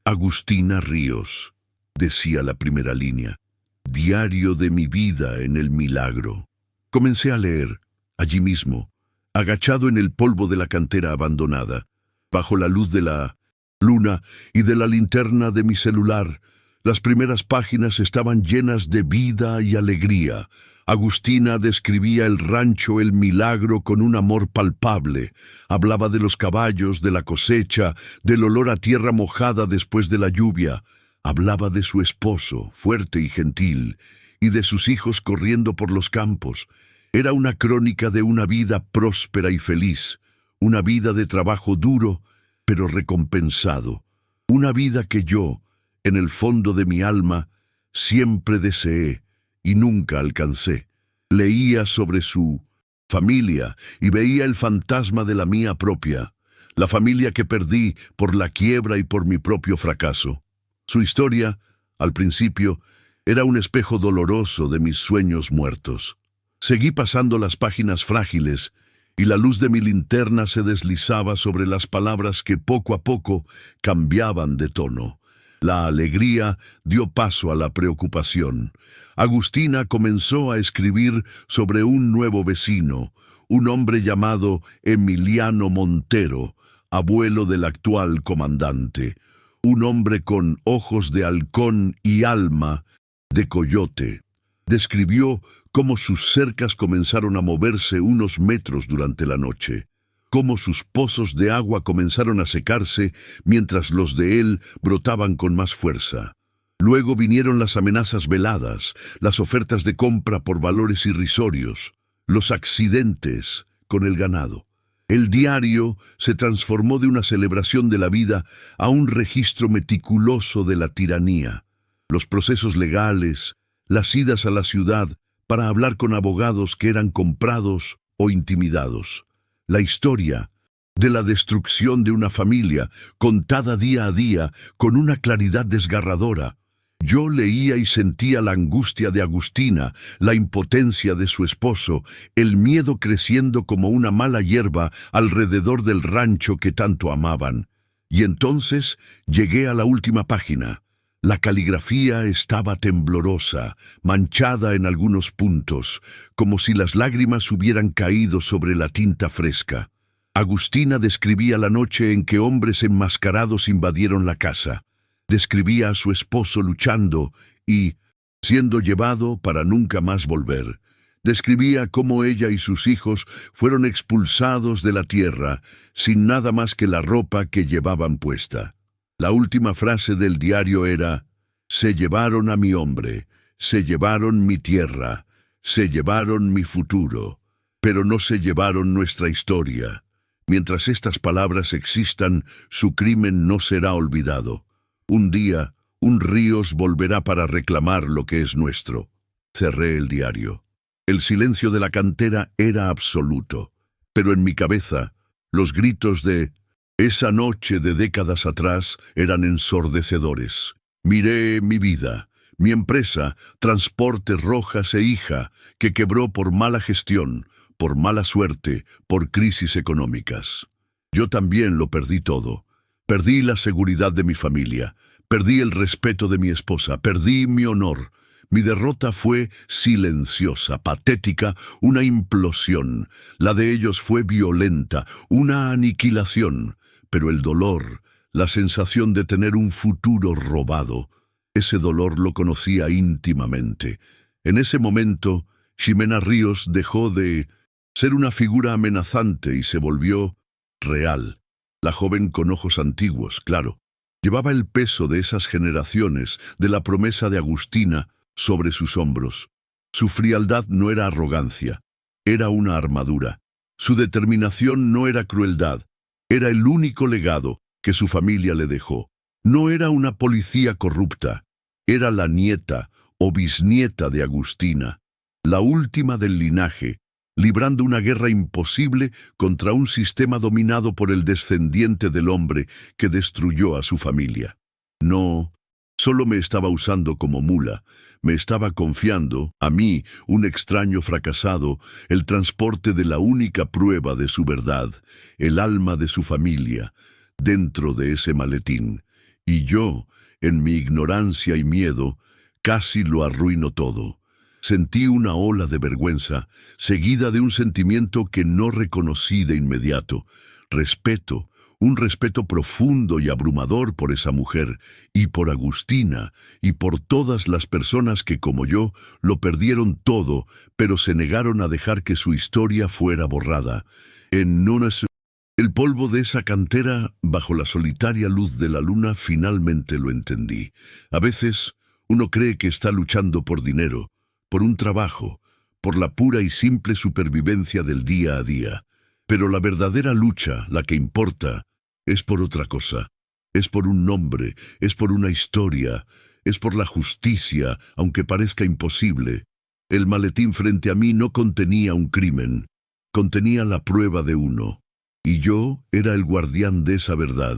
Agustina Ríos, decía la primera línea. Diario de mi vida en el milagro. Comencé a leer, allí mismo, agachado en el polvo de la cantera abandonada, bajo la luz de la luna y de la linterna de mi celular. Las primeras páginas estaban llenas de vida y alegría. Agustina describía el rancho El Milagro con un amor palpable. Hablaba de los caballos, de la cosecha, del olor a tierra mojada después de la lluvia. Hablaba de su esposo, fuerte y gentil, y de sus hijos corriendo por los campos. Era una crónica de una vida próspera y feliz, una vida de trabajo duro, pero recompensado. Una vida que yo, en el fondo de mi alma, siempre deseé y nunca alcancé. Leía sobre su familia y veía el fantasma de la mía propia, la familia que perdí por la quiebra y por mi propio fracaso. Su historia, al principio, era un espejo doloroso de mis sueños muertos. Seguí pasando las páginas frágiles y la luz de mi linterna se deslizaba sobre las palabras que poco a poco cambiaban de tono. La alegría dio paso a la preocupación. Agustina comenzó a escribir sobre un nuevo vecino, un hombre llamado Emiliano Montero, abuelo del actual comandante, un hombre con ojos de halcón y alma de coyote. Describió cómo sus cercas comenzaron a moverse unos metros durante la noche, cómo sus pozos de agua comenzaron a secarse mientras los de él brotaban con más fuerza. Luego vinieron las amenazas veladas, las ofertas de compra por valores irrisorios, los accidentes con el ganado. El diario se transformó de una celebración de la vida a un registro meticuloso de la tiranía. Los procesos legales, las idas a la ciudad para hablar con abogados que eran comprados o intimidados. La historia de la destrucción de una familia, contada día a día con una claridad desgarradora. Yo leía y sentía la angustia de Agustina, la impotencia de su esposo, el miedo creciendo como una mala hierba alrededor del rancho que tanto amaban. Y entonces llegué a la última página. La caligrafía estaba temblorosa, manchada en algunos puntos, como si las lágrimas hubieran caído sobre la tinta fresca. Agustina describía la noche en que hombres enmascarados invadieron la casa. Describía a su esposo luchando y siendo llevado para nunca más volver. Describía cómo ella y sus hijos fueron expulsados de la tierra, sin nada más que la ropa que llevaban puesta. La última frase del diario era: «Se llevaron a mi hombre, se llevaron mi tierra, se llevaron mi futuro, pero no se llevaron nuestra historia. Mientras estas palabras existan, su crimen no será olvidado. Un día, un ríos volverá para reclamar lo que es nuestro». Cerré el diario. El silencio de la cantera era absoluto, pero en mi cabeza, los gritos de esa noche de décadas atrás eran ensordecedores. Miré mi vida, mi empresa, Transportes Rojas e Hija, que quebró por mala gestión, por mala suerte, por crisis económicas. Yo también lo perdí todo. Perdí la seguridad de mi familia, perdí el respeto de mi esposa, perdí mi honor. Mi derrota fue silenciosa, patética, una implosión. La de ellos fue violenta, una aniquilación. Pero el dolor, la sensación de tener un futuro robado, ese dolor lo conocía íntimamente. En ese momento, Ximena Ríos dejó de ser una figura amenazante y se volvió real. La joven con ojos antiguos, claro. Llevaba el peso de esas generaciones, de la promesa de Agustina, sobre sus hombros. Su frialdad no era arrogancia, era una armadura. Su determinación no era crueldad, era el único legado que su familia le dejó. No era una policía corrupta, era la nieta o bisnieta de Agustina, la última del linaje, librando una guerra imposible contra un sistema dominado por el descendiente del hombre que destruyó a su familia. No, solo me estaba usando como mula, me estaba confiando, a mí, un extraño fracasado, el transporte de la única prueba de su verdad, el alma de su familia, dentro de ese maletín. Y yo, en mi ignorancia y miedo, casi lo arruino todo. Sentí una ola de vergüenza, seguida de un sentimiento que no reconocí de inmediato, respeto, un respeto profundo y abrumador por esa mujer, y por Agustina, y por todas las personas que, como yo, lo perdieron todo, pero se negaron a dejar que su historia fuera borrada. El polvo de esa cantera, bajo la solitaria luz de la luna, finalmente lo entendí. A veces, uno cree que está luchando por dinero, por un trabajo, por la pura y simple supervivencia del día a día. Pero la verdadera lucha, la que importa, es por otra cosa. Es por un nombre, es por una historia, es por la justicia, aunque parezca imposible. El maletín frente a mí no contenía un crimen, contenía la prueba de uno. Y yo era el guardián de esa verdad.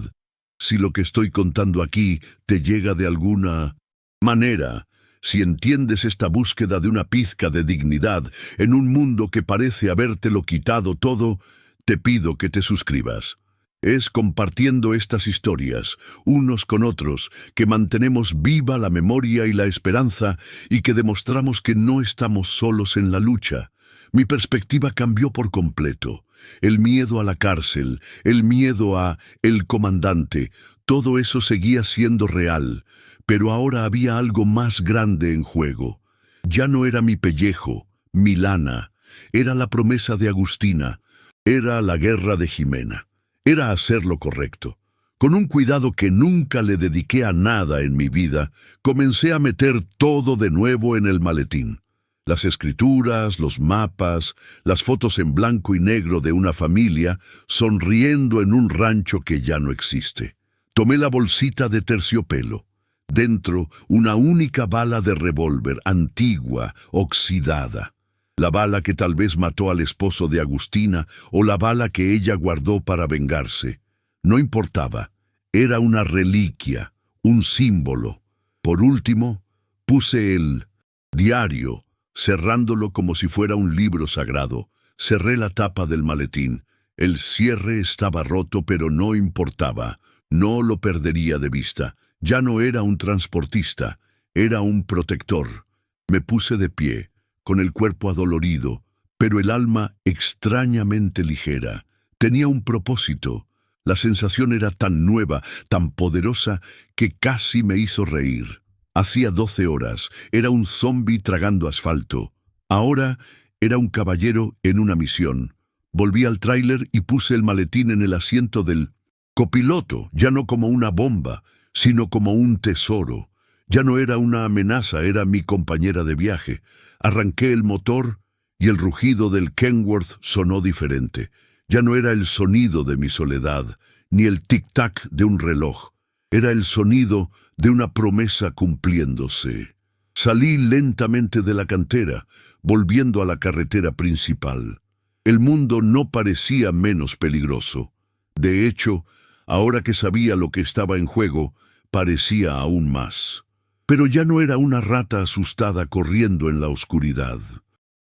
Si lo que estoy contando aquí te llega de alguna manera, si entiendes esta búsqueda de una pizca de dignidad en un mundo que parece habértelo quitado todo, te pido que te suscribas. Es compartiendo estas historias, unos con otros, que mantenemos viva la memoria y la esperanza y que demostramos que no estamos solos en la lucha. Mi perspectiva cambió por completo. El miedo a la cárcel, el miedo a el comandante, todo eso seguía siendo real, pero ahora había algo más grande en juego. Ya no era mi pellejo, mi lana, era la promesa de Agustina, era la guerra de Jimena. Era hacer lo correcto. Con un cuidado que nunca le dediqué a nada en mi vida, comencé a meter todo de nuevo en el maletín. Las escrituras, los mapas, las fotos en blanco y negro de una familia sonriendo en un rancho que ya no existe. Tomé la bolsita de terciopelo. Dentro, una única bala de revólver, antigua, oxidada. La bala que tal vez mató al esposo de Agustina o la bala que ella guardó para vengarse. No importaba. Era una reliquia, un símbolo. Por último, puse el diario, cerrándolo como si fuera un libro sagrado. Cerré la tapa del maletín. El cierre estaba roto, pero no importaba. No lo perdería de vista. Ya no era un transportista, era un protector. Me puse de pie, con el cuerpo adolorido, pero el alma extrañamente ligera. Tenía un propósito. La sensación era tan nueva, tan poderosa, que casi me hizo reír. Hacía 12 horas, era un zombi tragando asfalto. Ahora era un caballero en una misión. Volví al tráiler y puse el maletín en el asiento del copiloto, ya no como una bomba, sino como un tesoro. Ya no era una amenaza, era mi compañera de viaje. Arranqué el motor y el rugido del Kenworth sonó diferente. Ya no era el sonido de mi soledad, ni el tic-tac de un reloj. Era el sonido de una promesa cumpliéndose. Salí lentamente de la cantera, volviendo a la carretera principal. El mundo no parecía menos peligroso. De hecho, ahora que sabía lo que estaba en juego, parecía aún más. Pero ya no era una rata asustada corriendo en la oscuridad.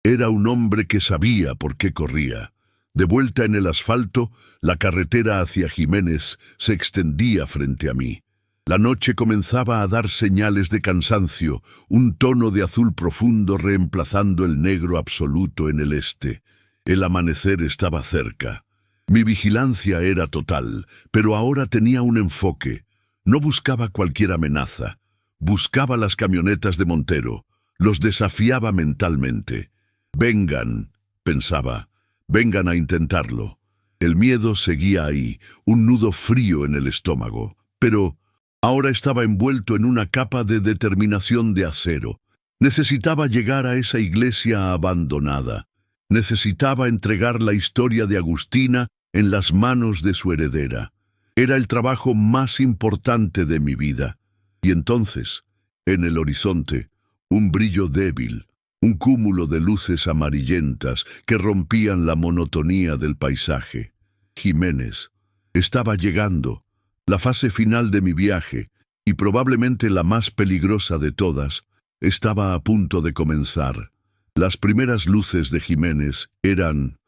Era un hombre que sabía por qué corría. De vuelta en el asfalto, la carretera hacia Jiménez se extendía frente a mí. La noche comenzaba a dar señales de cansancio, un tono de azul profundo reemplazando el negro absoluto en el este. El amanecer estaba cerca. Mi vigilancia era total, pero ahora tenía un enfoque. No buscaba cualquier amenaza. Buscaba las camionetas de Montero. Los desafiaba mentalmente. Vengan, pensaba. Vengan a intentarlo. El miedo seguía ahí, un nudo frío en el estómago. Pero ahora estaba envuelto en una capa de determinación de acero. Necesitaba llegar a esa iglesia abandonada. Necesitaba entregar la historia de Agustina en las manos de su heredera. Era el trabajo más importante de mi vida. Y entonces, en el horizonte, un brillo débil, un cúmulo de luces amarillentas que rompían la monotonía del paisaje. Jiménez. Estaba llegando, la fase final de mi viaje, y probablemente la más peligrosa de todas, estaba a punto de comenzar. Las primeras luces de Jiménez eran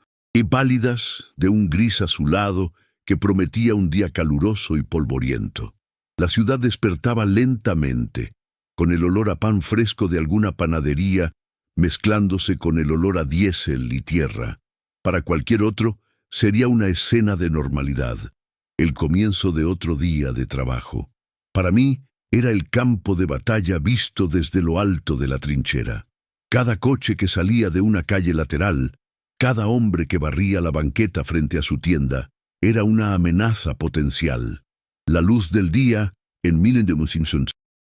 pálidas, de un gris azulado que prometía un día caluroso y polvoriento. La ciudad despertaba lentamente, con el olor a pan fresco de alguna panadería, mezclándose con el olor a diésel y tierra. Para cualquier otro, sería una escena de normalidad. el comienzo de otro día de trabajo. Para mí era el campo de batalla visto desde lo alto de la trinchera. Cada coche que salía de una calle lateral, cada hombre que barría la banqueta frente a su tienda, era una amenaza potencial. La luz del día, en Millendemosinsund,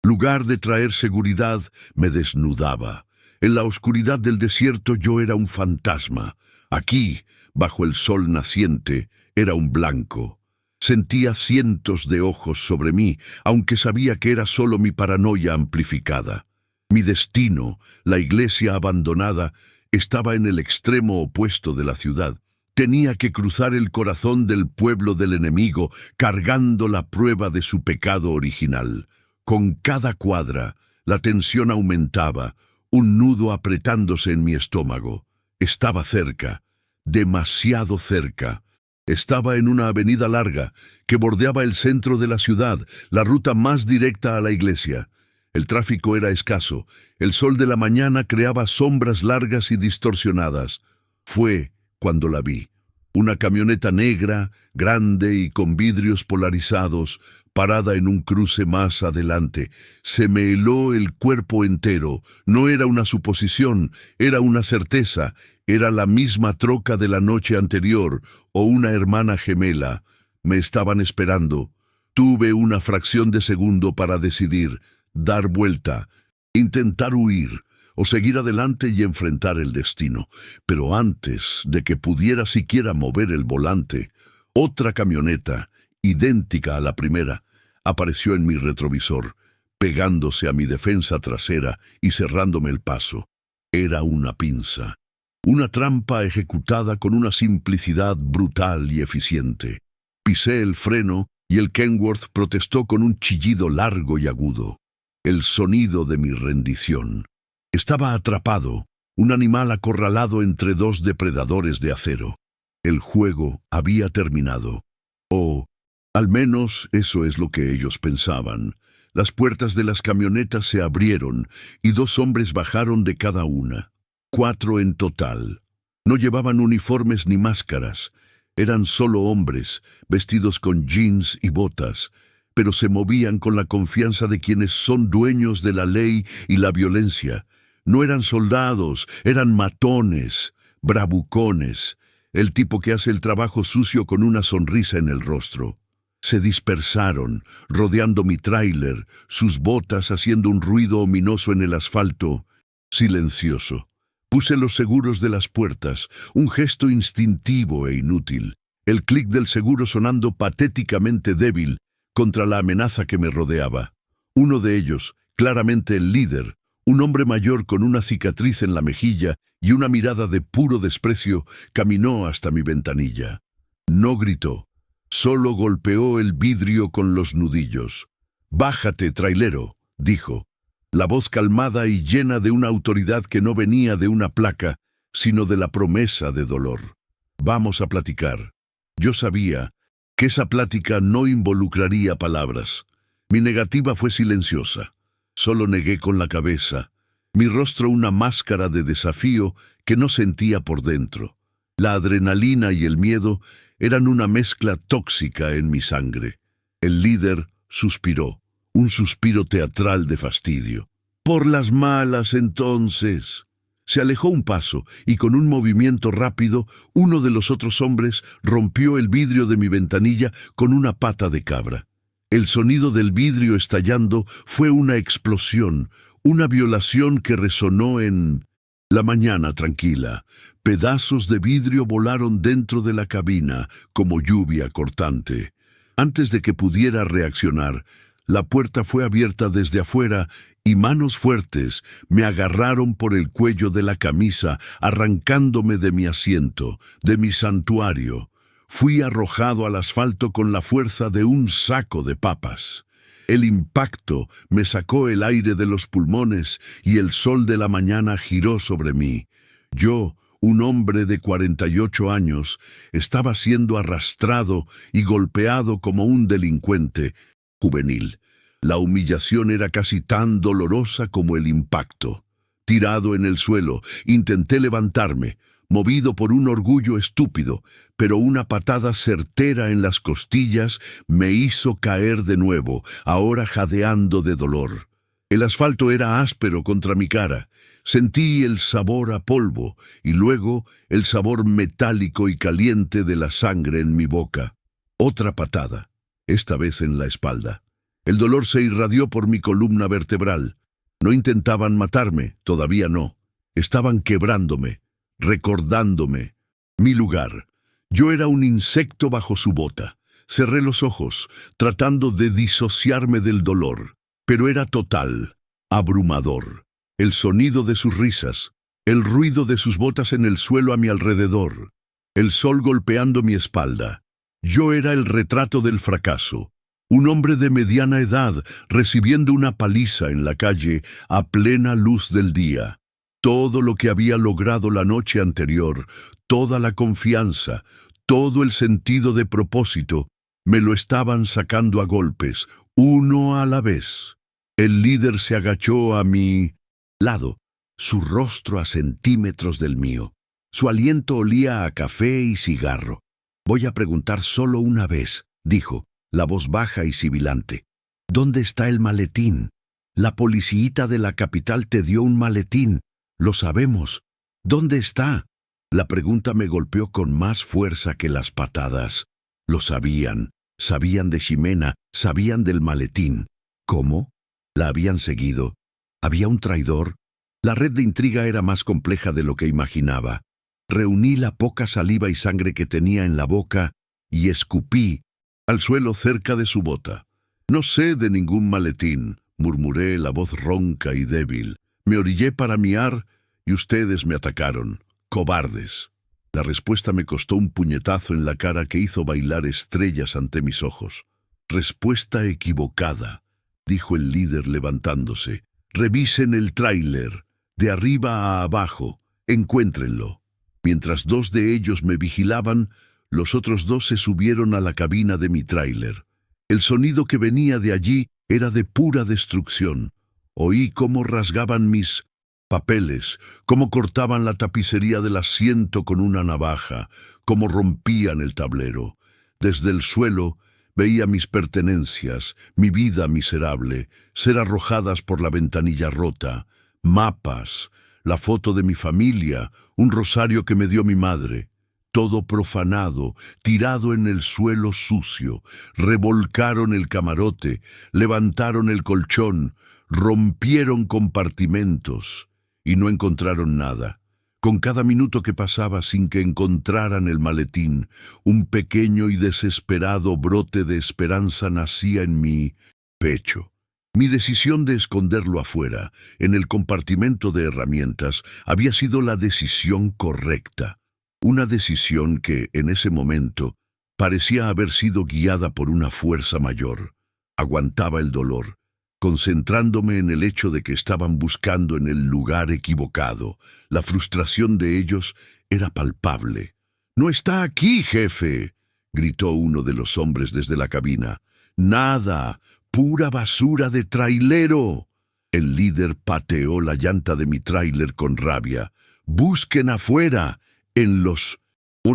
lugar de traer seguridad, me desnudaba. En la oscuridad del desierto yo era un fantasma. Aquí, bajo el sol naciente, era un blanco. Sentía cientos de ojos sobre mí, aunque sabía que era solo mi paranoia amplificada. Mi destino, la iglesia abandonada, estaba en el extremo opuesto de la ciudad. Tenía que cruzar el corazón del pueblo del enemigo, cargando la prueba de su pecado original. Con cada cuadra, la tensión aumentaba, un nudo apretándose en mi estómago. Estaba cerca, demasiado cerca. Estaba en una avenida larga que bordeaba el centro de la ciudad, la ruta más directa a la iglesia. El tráfico era escaso. El sol de la mañana creaba sombras largas y distorsionadas. Fue cuando la vi. Una camioneta negra, grande y con vidrios polarizados, parada en un cruce más adelante. Se me heló el cuerpo entero. No era una suposición, era una certeza. Era la misma troca de la noche anterior, o una hermana gemela. Me estaban esperando. Tuve una fracción de segundo para decidir, dar vuelta, intentar huir, o seguir adelante y enfrentar el destino. Pero antes de que pudiera siquiera mover el volante, otra camioneta, idéntica a la primera, apareció en mi retrovisor, pegándose a mi defensa trasera y cerrándome el paso. Era una pinza, una trampa ejecutada con una simplicidad brutal y eficiente. Pisé el freno y el Kenworth protestó con un chillido largo y agudo, el sonido de mi rendición. Estaba atrapado, un animal acorralado entre dos depredadores de acero. El juego había terminado. O, al menos, eso es lo que ellos pensaban. Las puertas de las camionetas se abrieron y 2 hombres bajaron de cada una. 4 en total. No llevaban uniformes ni máscaras. Eran solo hombres, vestidos con jeans y botas, pero se movían con la confianza de quienes son dueños de la ley y la violencia. No eran soldados, eran matones, bravucones, el tipo que hace el trabajo sucio con una sonrisa en el rostro. Se dispersaron, rodeando mi tráiler, sus botas haciendo un ruido ominoso en el asfalto, silencioso. Puse los seguros de las puertas, un gesto instintivo e inútil, el clic del seguro sonando patéticamente débil contra la amenaza que me rodeaba. Uno de ellos, claramente el líder, un hombre mayor con una cicatriz en la mejilla y una mirada de puro desprecio, caminó hasta mi ventanilla. No gritó, solo golpeó el vidrio con los nudillos. «Bájate, trailero», dijo, la voz calmada y llena de una autoridad que no venía de una placa, sino de la promesa de dolor. «Vamos a platicar». Yo sabía que esa plática no involucraría palabras. Mi negativa fue silenciosa. Solo negué con la cabeza, mi rostro una máscara de desafío que no sentía por dentro. La adrenalina y el miedo eran una mezcla tóxica en mi sangre. El líder suspiró, un suspiro teatral de fastidio. «Por las malas, entonces». Se alejó un paso y con un movimiento rápido, uno de los otros hombres rompió el vidrio de mi ventanilla con una pata de cabra. El sonido del vidrio estallando fue una explosión, una violación que resonó en la mañana tranquila. Pedazos de vidrio volaron dentro de la cabina como lluvia cortante. Antes de que pudiera reaccionar, la puerta fue abierta desde afuera y manos fuertes me agarraron por el cuello de la camisa, arrancándome de mi asiento, de mi santuario. Fui arrojado al asfalto con la fuerza de un saco de papas. El impacto me sacó el aire de los pulmones y el sol de la mañana giró sobre mí. Yo, un hombre de 48 años, estaba siendo arrastrado y golpeado como un delincuente juvenil. La humillación era casi tan dolorosa como el impacto. Tirado en el suelo, intenté levantarme. movido por un orgullo estúpido, pero una patada certera en las costillas me hizo caer de nuevo, ahora jadeando de dolor. El asfalto era áspero contra mi cara. Sentí el sabor a polvo y luego el sabor metálico y caliente de la sangre en mi boca. Otra patada, esta vez en la espalda. El dolor se irradió por mi columna vertebral. No intentaban matarme, todavía no. Estaban quebrándome, recordándome mi lugar. Yo era un insecto bajo su bota. Cerré los ojos, tratando de disociarme del dolor, pero era total, abrumador. El sonido de sus risas, el ruido de sus botas en el suelo a mi alrededor, el sol golpeando mi espalda. Yo era el retrato del fracaso, un hombre de mediana edad recibiendo una paliza en la calle a plena luz del día. Todo lo que había logrado la noche anterior, toda la confianza, todo el sentido de propósito, me lo estaban sacando a golpes, uno a la vez. El líder se agachó a mi lado, su rostro a centímetros del mío. Su aliento olía a café y cigarro. «Voy a preguntar solo una vez», dijo, la voz baja y sibilante. «¿Dónde está el maletín? La policíita de la capital te dio un maletín. Lo sabemos. ¿Dónde está?» La pregunta me golpeó con más fuerza que las patadas. Lo sabían. Sabían de Ximena, sabían del maletín. ¿Cómo? ¿La habían seguido? ¿Había un traidor? La red de intriga era más compleja de lo que imaginaba. Reuní la poca saliva y sangre que tenía en la boca y escupí al suelo cerca de su bota. «No sé de ningún maletín», murmuré, la voz ronca y débil. «Me orillé para miar y ustedes me atacaron. Cobardes». La respuesta me costó un puñetazo en la cara que hizo bailar estrellas ante mis ojos. «Respuesta equivocada», dijo el líder levantándose. «Revisen el tráiler, de arriba a abajo, encuéntrenlo». Mientras dos de ellos me vigilaban, los otros dos se subieron a la cabina de mi tráiler. El sonido que venía de allí era de pura destrucción. Oí cómo rasgaban mis papeles, cómo cortaban la tapicería del asiento con una navaja, cómo rompían el tablero. Desde el suelo veía mis pertenencias, mi vida miserable, ser arrojadas por la ventanilla rota, mapas, la foto de mi familia, un rosario que me dio mi madre. Todo profanado, tirado en el suelo sucio. Revolcaron el camarote, levantaron el colchón, rompieron compartimentos y no encontraron nada. Con cada minuto que pasaba sin que encontraran el maletín, un pequeño y desesperado brote de esperanza nacía en mi pecho. Mi decisión de esconderlo afuera, en el compartimento de herramientas, había sido la decisión correcta. Una decisión que, en ese momento, parecía haber sido guiada por una fuerza mayor. Aguantaba el dolor, concentrándome en el hecho de que estaban buscando en el lugar equivocado. La frustración de ellos era palpable. «¡No está aquí, jefe!», gritó uno de los hombres desde la cabina. «¡Nada! ¡Pura basura de trailero!». El líder pateó la llanta de mi tráiler con rabia. «¡Busquen afuera! En los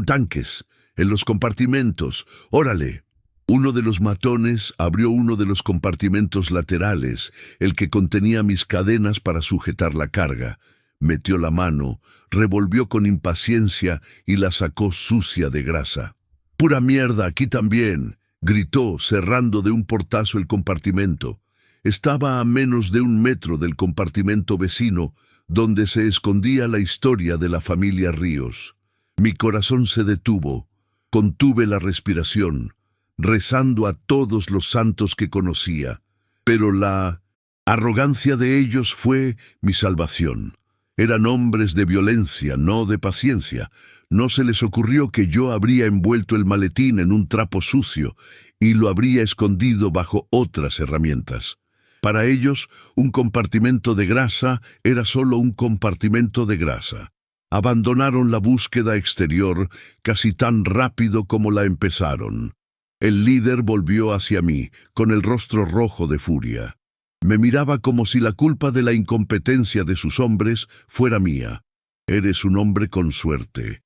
tanques, en los compartimentos. ¡Órale!». Uno de los matones abrió uno de los compartimentos laterales, el que contenía mis cadenas para sujetar la carga. Metió la mano, revolvió con impaciencia y la sacó sucia de grasa. «¡Pura mierda, aquí también!», gritó, cerrando de un portazo el compartimento. Estaba a menos de 1 metro del compartimento vecino, donde se escondía la historia de la familia Ríos. Mi corazón se detuvo, contuve la respiración, rezando a todos los santos que conocía, pero la arrogancia de ellos fue mi salvación. Eran hombres de violencia, no de paciencia. No se les ocurrió que yo habría envuelto el maletín en un trapo sucio y lo habría escondido bajo otras herramientas. Para ellos, un compartimento de grasa era solo un compartimento de grasa. Abandonaron la búsqueda exterior casi tan rápido como la empezaron. El líder volvió hacia mí, con el rostro rojo de furia. Me miraba como si la culpa de la incompetencia de sus hombres fuera mía. Eres un hombre con suerte.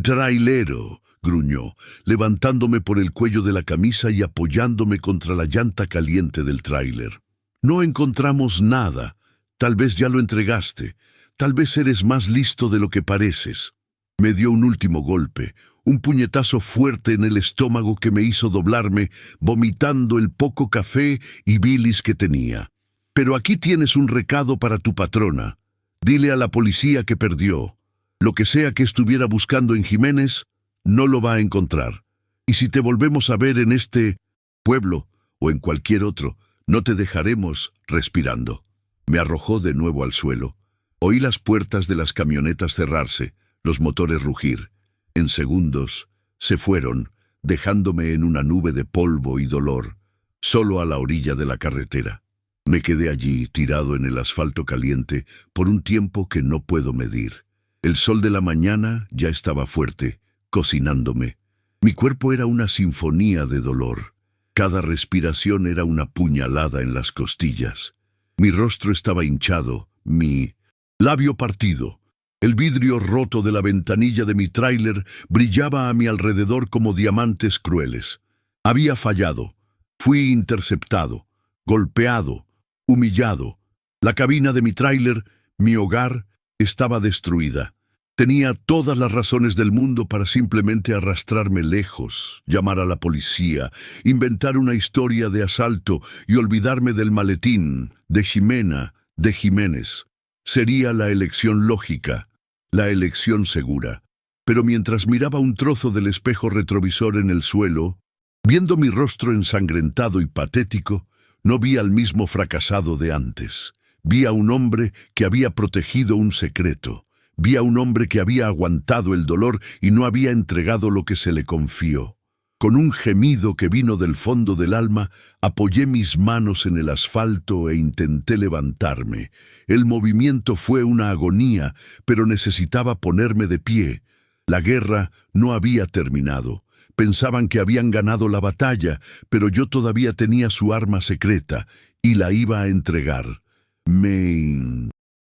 Trailero, gruñó, levantándome por el cuello de la camisa y apoyándome contra la llanta caliente del tráiler. No encontramos nada. Tal vez ya lo entregaste. Tal vez eres más listo de lo que pareces. Me dio un último golpe, un puñetazo fuerte en el estómago que me hizo doblarme, vomitando el poco café y bilis que tenía. Pero aquí tienes un recado para tu patrona. Dile a la policía que perdió. Lo que sea que estuviera buscando en Jiménez, no lo va a encontrar. Y si te volvemos a ver en este pueblo o en cualquier otro, no te dejaremos respirando. Me arrojó de nuevo al suelo. Oí las puertas de las camionetas cerrarse, los motores rugir. En segundos, se fueron, dejándome en una nube de polvo y dolor, solo a la orilla de la carretera. Me quedé allí, tirado en el asfalto caliente, por un tiempo que no puedo medir. El sol de la mañana ya estaba fuerte, cocinándome. Mi cuerpo era una sinfonía de dolor. Cada respiración era una puñalada en las costillas. Mi rostro estaba hinchado, mi labio partido. El vidrio roto de la ventanilla de mi tráiler brillaba a mi alrededor como diamantes crueles. Había fallado. Fui interceptado, golpeado, humillado. La cabina de mi tráiler, mi hogar, estaba destruida. Tenía todas las razones del mundo para simplemente arrastrarme lejos, llamar a la policía, inventar una historia de asalto y olvidarme del maletín, de Ximena, de Jiménez. Sería la elección lógica, la elección segura. Pero mientras miraba un trozo del espejo retrovisor en el suelo, viendo mi rostro ensangrentado y patético, no vi al mismo fracasado de antes. Vi a un hombre que había protegido un secreto. Vi a un hombre que había aguantado el dolor y no había entregado lo que se le confió. Con un gemido que vino del fondo del alma, apoyé mis manos en el asfalto e intenté levantarme. El movimiento fue una agonía, pero necesitaba ponerme de pie. La guerra no había terminado. Pensaban que habían ganado la batalla, pero yo todavía tenía su arma secreta y la iba a entregar. Me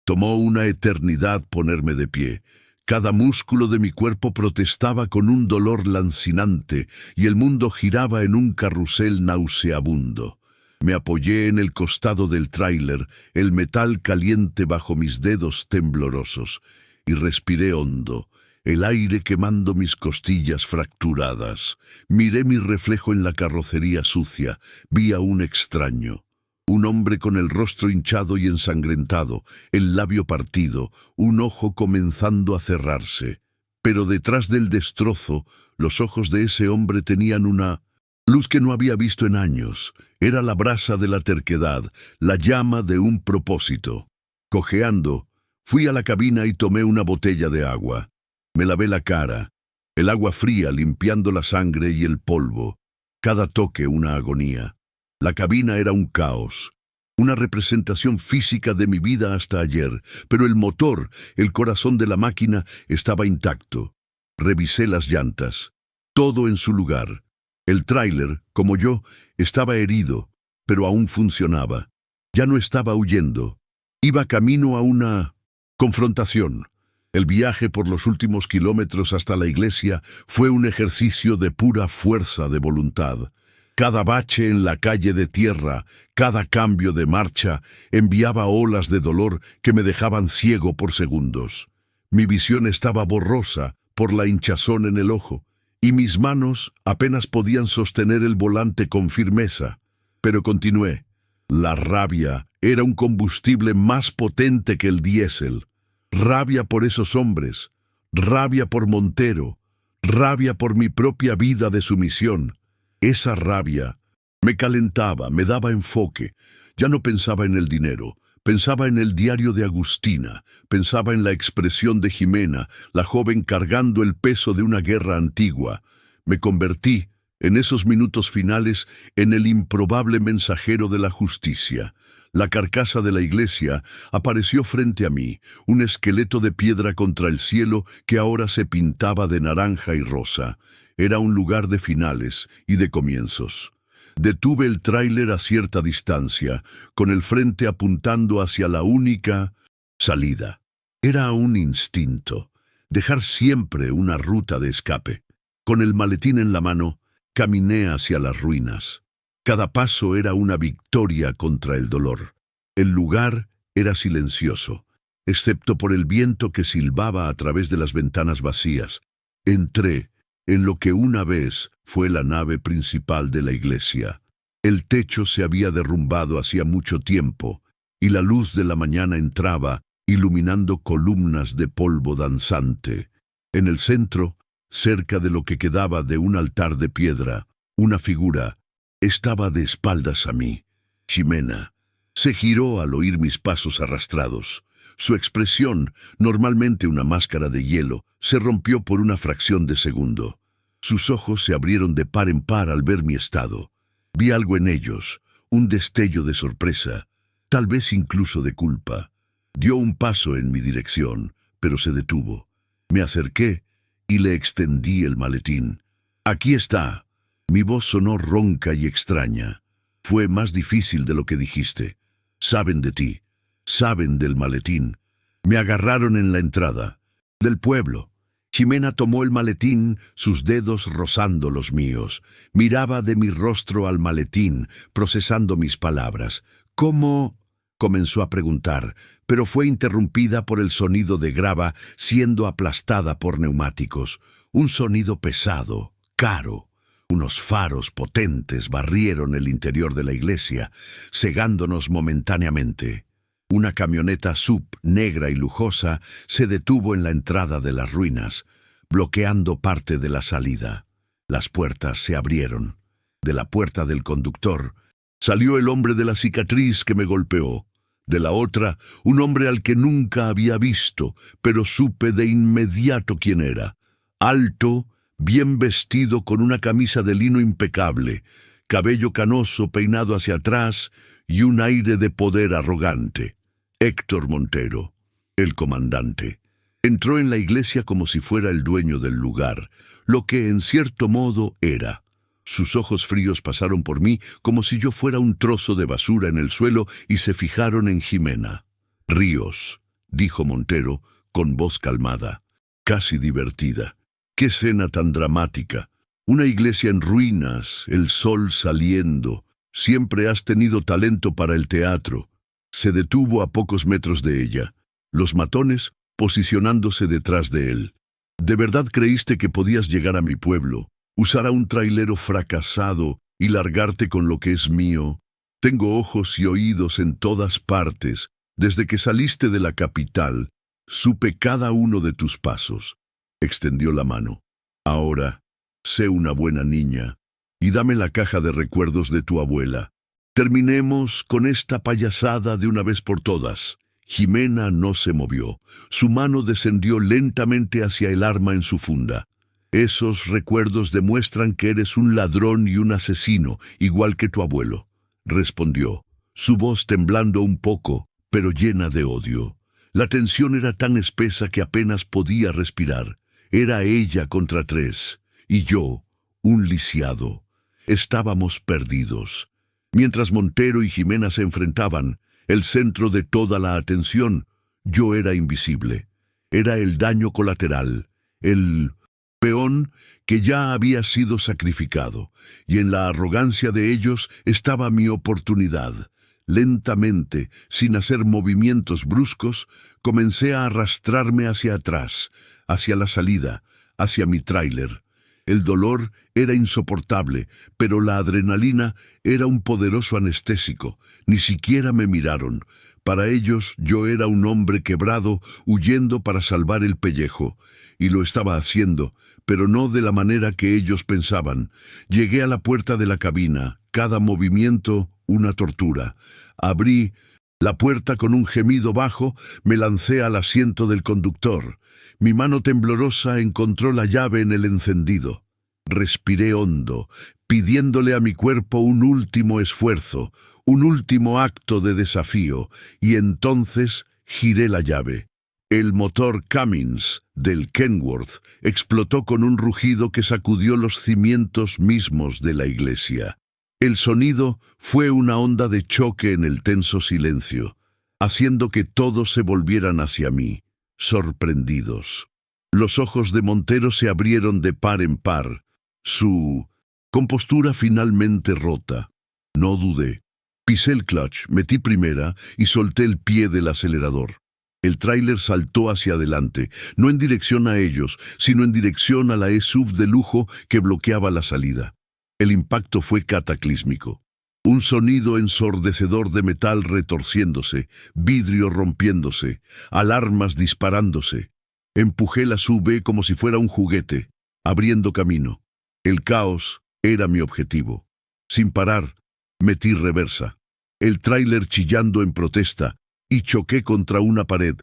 tomó una eternidad ponerme de pie. Cada músculo de mi cuerpo protestaba con un dolor lancinante y el mundo giraba en un carrusel nauseabundo. Me apoyé en el costado del tráiler, el metal caliente bajo mis dedos temblorosos, y respiré hondo, el aire quemando mis costillas fracturadas. Miré mi reflejo en la carrocería sucia, vi a un extraño. Un hombre con el rostro hinchado y ensangrentado, el labio partido, un ojo comenzando a cerrarse. Pero detrás del destrozo, los ojos de ese hombre tenían una luz que no había visto en años. Era la brasa de la terquedad, la llama de un propósito. Cojeando, fui a la cabina y tomé una botella de agua. Me lavé la cara, el agua fría limpiando la sangre y el polvo. Cada toque una agonía. La cabina era un caos, una representación física de mi vida hasta ayer, pero el motor, el corazón de la máquina, estaba intacto. Revisé las llantas, todo en su lugar. El tráiler, como yo, estaba herido, pero aún funcionaba. Ya no estaba huyendo. Iba camino a una confrontación. El viaje por los últimos kilómetros hasta la iglesia fue un ejercicio de pura fuerza de voluntad. Cada bache en la calle de tierra, cada cambio de marcha, enviaba olas de dolor que me dejaban ciego por segundos. Mi visión estaba borrosa por la hinchazón en el ojo, y mis manos apenas podían sostener el volante con firmeza. Pero continué. La rabia era un combustible más potente que el diésel. Rabia por esos hombres, rabia por Montero, rabia por mi propia vida de sumisión. Esa rabia me calentaba, me daba enfoque. Ya no pensaba en el dinero, pensaba en el diario de Agustina, pensaba en la expresión de Ximena, la joven cargando el peso de una guerra antigua. Me convertí, en esos minutos finales, en el improbable mensajero de la justicia. La carcasa de la iglesia apareció frente a mí, un esqueleto de piedra contra el cielo que ahora se pintaba de naranja y rosa. Era un lugar de finales y de comienzos. Detuve el tráiler a cierta distancia, con el frente apuntando hacia la única salida. Era un instinto, dejar siempre una ruta de escape. Con el maletín en la mano, caminé hacia las ruinas. Cada paso era una victoria contra el dolor. El lugar era silencioso, excepto por el viento que silbaba a través de las ventanas vacías. Entré en lo que una vez fue la nave principal de la iglesia. El techo se había derrumbado hacía mucho tiempo, y la luz de la mañana entraba, iluminando columnas de polvo danzante. En el centro, cerca de lo que quedaba de un altar de piedra, una figura estaba de espaldas a mí. Ximena se giró al oír mis pasos arrastrados. Su expresión, normalmente una máscara de hielo, se rompió por una fracción de segundo. Sus ojos se abrieron de par en par al ver mi estado. Vi algo en ellos, un destello de sorpresa, tal vez incluso de culpa. Dio un paso en mi dirección, pero se detuvo. Me acerqué y le extendí el maletín. «Aquí está». Mi voz sonó ronca y extraña. «Fue más difícil de lo que dijiste. Saben de ti. Saben del maletín. Me agarraron en la entrada del pueblo». Ximena tomó el maletín, sus dedos rozando los míos. Miraba de mi rostro al maletín, procesando mis palabras. «¿Cómo?», comenzó a preguntar, pero fue interrumpida por el sonido de grava siendo aplastada por neumáticos. Un sonido pesado, caro. Unos faros potentes barrieron el interior de la iglesia, cegándonos momentáneamente. Una camioneta SUV negra y lujosa se detuvo en la entrada de las ruinas, bloqueando parte de la salida. Las puertas se abrieron. De la puerta del conductor salió el hombre de la cicatriz que me golpeó. De la otra, un hombre al que nunca había visto, pero supe de inmediato quién era. Alto, bien vestido con una camisa de lino impecable, cabello canoso peinado hacia atrás y un aire de poder arrogante. Héctor Montero, el comandante. Entró en la iglesia como si fuera el dueño del lugar, lo que en cierto modo era. Sus ojos fríos pasaron por mí como si yo fuera un trozo de basura en el suelo y se fijaron en Ximena. «Ríos», dijo Montero con voz calmada, casi divertida. «Qué escena tan dramática. Una iglesia en ruinas, el sol saliendo. Siempre has tenido talento para el teatro». Se detuvo a pocos metros de ella, los matones posicionándose detrás de él. «¿De verdad creíste que podías llegar a mi pueblo, usar a un trailero fracasado y largarte con lo que es mío? Tengo ojos y oídos en todas partes. Desde que saliste de la capital, supe cada uno de tus pasos». Extendió la mano. «Ahora, sé una buena niña y dame la caja de recuerdos de tu abuela. Terminemos con esta payasada de una vez por todas». Ximena no se movió. Su mano descendió lentamente hacia el arma en su funda. «Esos recuerdos demuestran que eres un ladrón y un asesino, igual que tu abuelo», respondió, su voz temblando un poco, pero llena de odio. La tensión era tan espesa que apenas podía respirar. Era ella contra tres, y yo, un lisiado. Estábamos perdidos. Mientras Montero y Ximena se enfrentaban, el centro de toda la atención, yo era invisible. Era el daño colateral, el peón que ya había sido sacrificado, y en la arrogancia de ellos estaba mi oportunidad. Lentamente, sin hacer movimientos bruscos, comencé a arrastrarme hacia atrás, hacia la salida, hacia mi tráiler. El dolor era insoportable, pero la adrenalina era un poderoso anestésico. Ni siquiera me miraron. Para ellos yo era un hombre quebrado, huyendo para salvar el pellejo. Y lo estaba haciendo, pero no de la manera que ellos pensaban. Llegué a la puerta de la cabina, cada movimiento una tortura. Abrí la puerta con un gemido bajo, me lancé al asiento del conductor. Mi mano temblorosa encontró la llave en el encendido. Respiré hondo, pidiéndole a mi cuerpo un último esfuerzo, un último acto de desafío, y entonces giré la llave. El motor Cummins del Kenworth explotó con un rugido que sacudió los cimientos mismos de la iglesia. El sonido fue una onda de choque en el tenso silencio, haciendo que todos se volvieran hacia mí. sorprendidos. Los ojos de Montero se abrieron de par en par, su compostura finalmente rota. No dudé. Pisé el clutch, metí primera y solté el pie del acelerador. El tráiler saltó hacia adelante, no en dirección a ellos, sino en dirección a la SUV de lujo que bloqueaba la salida. El impacto fue cataclísmico. Un sonido ensordecedor de metal retorciéndose, vidrio rompiéndose, alarmas disparándose. Empujé la SUV como si fuera un juguete, abriendo camino. El caos era mi objetivo. Sin parar, metí reversa. El tráiler chillando en protesta, y choqué contra una pared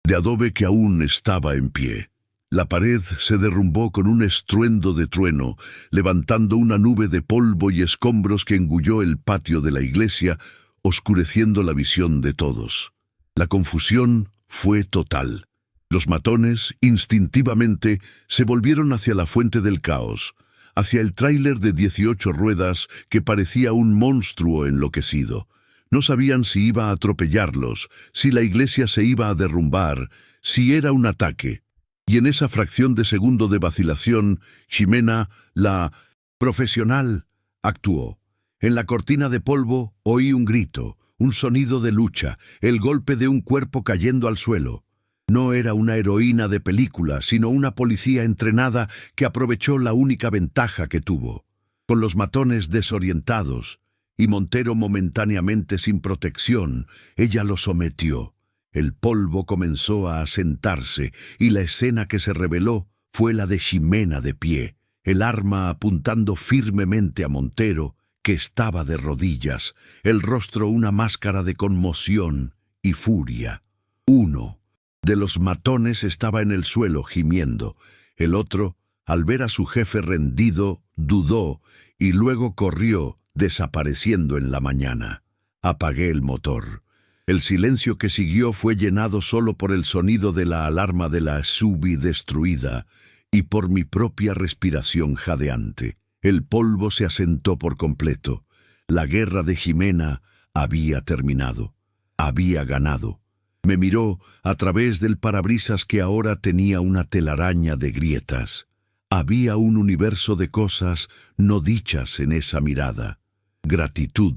de adobe que aún estaba en pie. La pared se derrumbó con un estruendo de trueno, levantando una nube de polvo y escombros que engulló el patio de la iglesia, oscureciendo la visión de todos. La confusión fue total. Los matones, instintivamente, se volvieron hacia la fuente del caos, hacia el tráiler de 18 ruedas que parecía un monstruo enloquecido. No sabían si iba a atropellarlos, si la iglesia se iba a derrumbar, si era un ataque. Y en esa fracción de segundo de vacilación, Ximena, la profesional, actuó. En la cortina de polvo oí un grito, un sonido de lucha, el golpe de un cuerpo cayendo al suelo. No era una heroína de película, sino una policía entrenada que aprovechó la única ventaja que tuvo. Con los matones desorientados y Montero momentáneamente sin protección, ella lo sometió. El polvo comenzó a asentarse y la escena que se reveló fue la de Ximena de pie, el arma apuntando firmemente a Montero, que estaba de rodillas, el rostro una máscara de conmoción y furia. Uno de los matones estaba en el suelo gimiendo. El otro, al ver a su jefe rendido, dudó y luego corrió, desapareciendo en la mañana. Apagué el motor. El silencio que siguió fue llenado solo por el sonido de la alarma de la SUV destruida y por mi propia respiración jadeante. El polvo se asentó por completo. La guerra de Ximena había terminado. Había ganado. Me miró a través del parabrisas que ahora tenía una telaraña de grietas. Había un universo de cosas no dichas en esa mirada. Gratitud,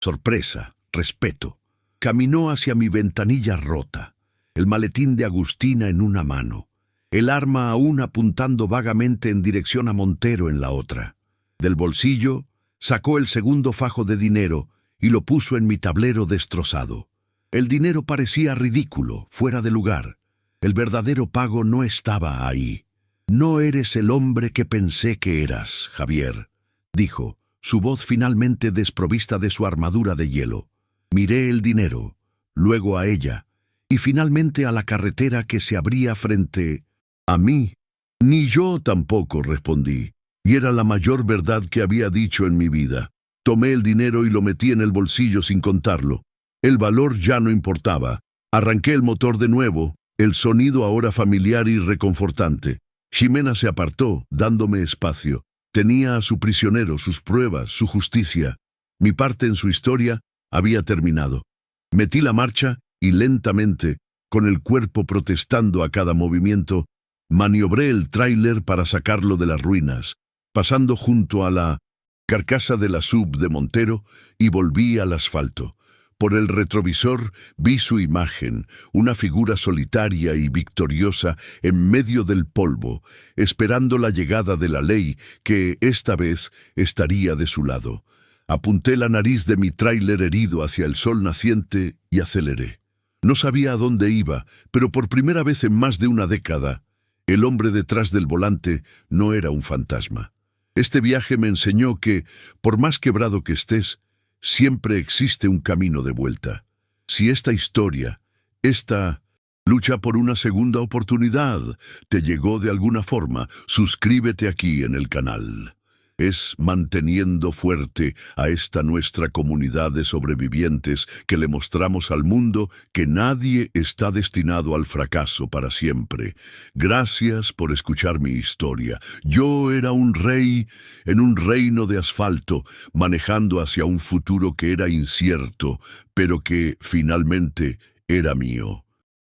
sorpresa, respeto. Caminó hacia mi ventanilla rota, el maletín de Agustina en una mano, el arma aún apuntando vagamente en dirección a Montero en la otra. Del bolsillo sacó el segundo fajo de dinero y lo puso en mi tablero destrozado. El dinero parecía ridículo, fuera de lugar. El verdadero pago no estaba ahí. «No eres el hombre que pensé que eras, Javier», dijo, su voz finalmente desprovista de su armadura de hielo. Miré el dinero, luego a ella, y finalmente a la carretera que se abría frente a mí. «Ni yo tampoco», respondí, y era la mayor verdad que había dicho en mi vida. Tomé el dinero y lo metí en el bolsillo sin contarlo. El valor ya no importaba. Arranqué el motor de nuevo, el sonido ahora familiar y reconfortante. Ximena se apartó, dándome espacio. Tenía a su prisionero, sus pruebas, su justicia. Mi parte en su historia había terminado. Metí la marcha y lentamente, con el cuerpo protestando a cada movimiento, maniobré el tráiler para sacarlo de las ruinas, pasando junto a la carcasa de la SUV de Montero y volví al asfalto. Por el retrovisor vi su imagen, una figura solitaria y victoriosa en medio del polvo, esperando la llegada de la ley que, esta vez, estaría de su lado. Apunté la nariz de mi tráiler herido hacia el sol naciente y aceleré. No sabía a dónde iba, pero por primera vez en más de una década, el hombre detrás del volante no era un fantasma. Este viaje me enseñó que, por más quebrado que estés, siempre existe un camino de vuelta. Si esta historia, esta lucha por una segunda oportunidad, te llegó de alguna forma, suscríbete aquí en el canal. Es manteniendo fuerte a esta nuestra comunidad de sobrevivientes que le mostramos al mundo que nadie está destinado al fracaso para siempre. Gracias por escuchar mi historia. Yo era un rey en un reino de asfalto, manejando hacia un futuro que era incierto, pero que finalmente era mío.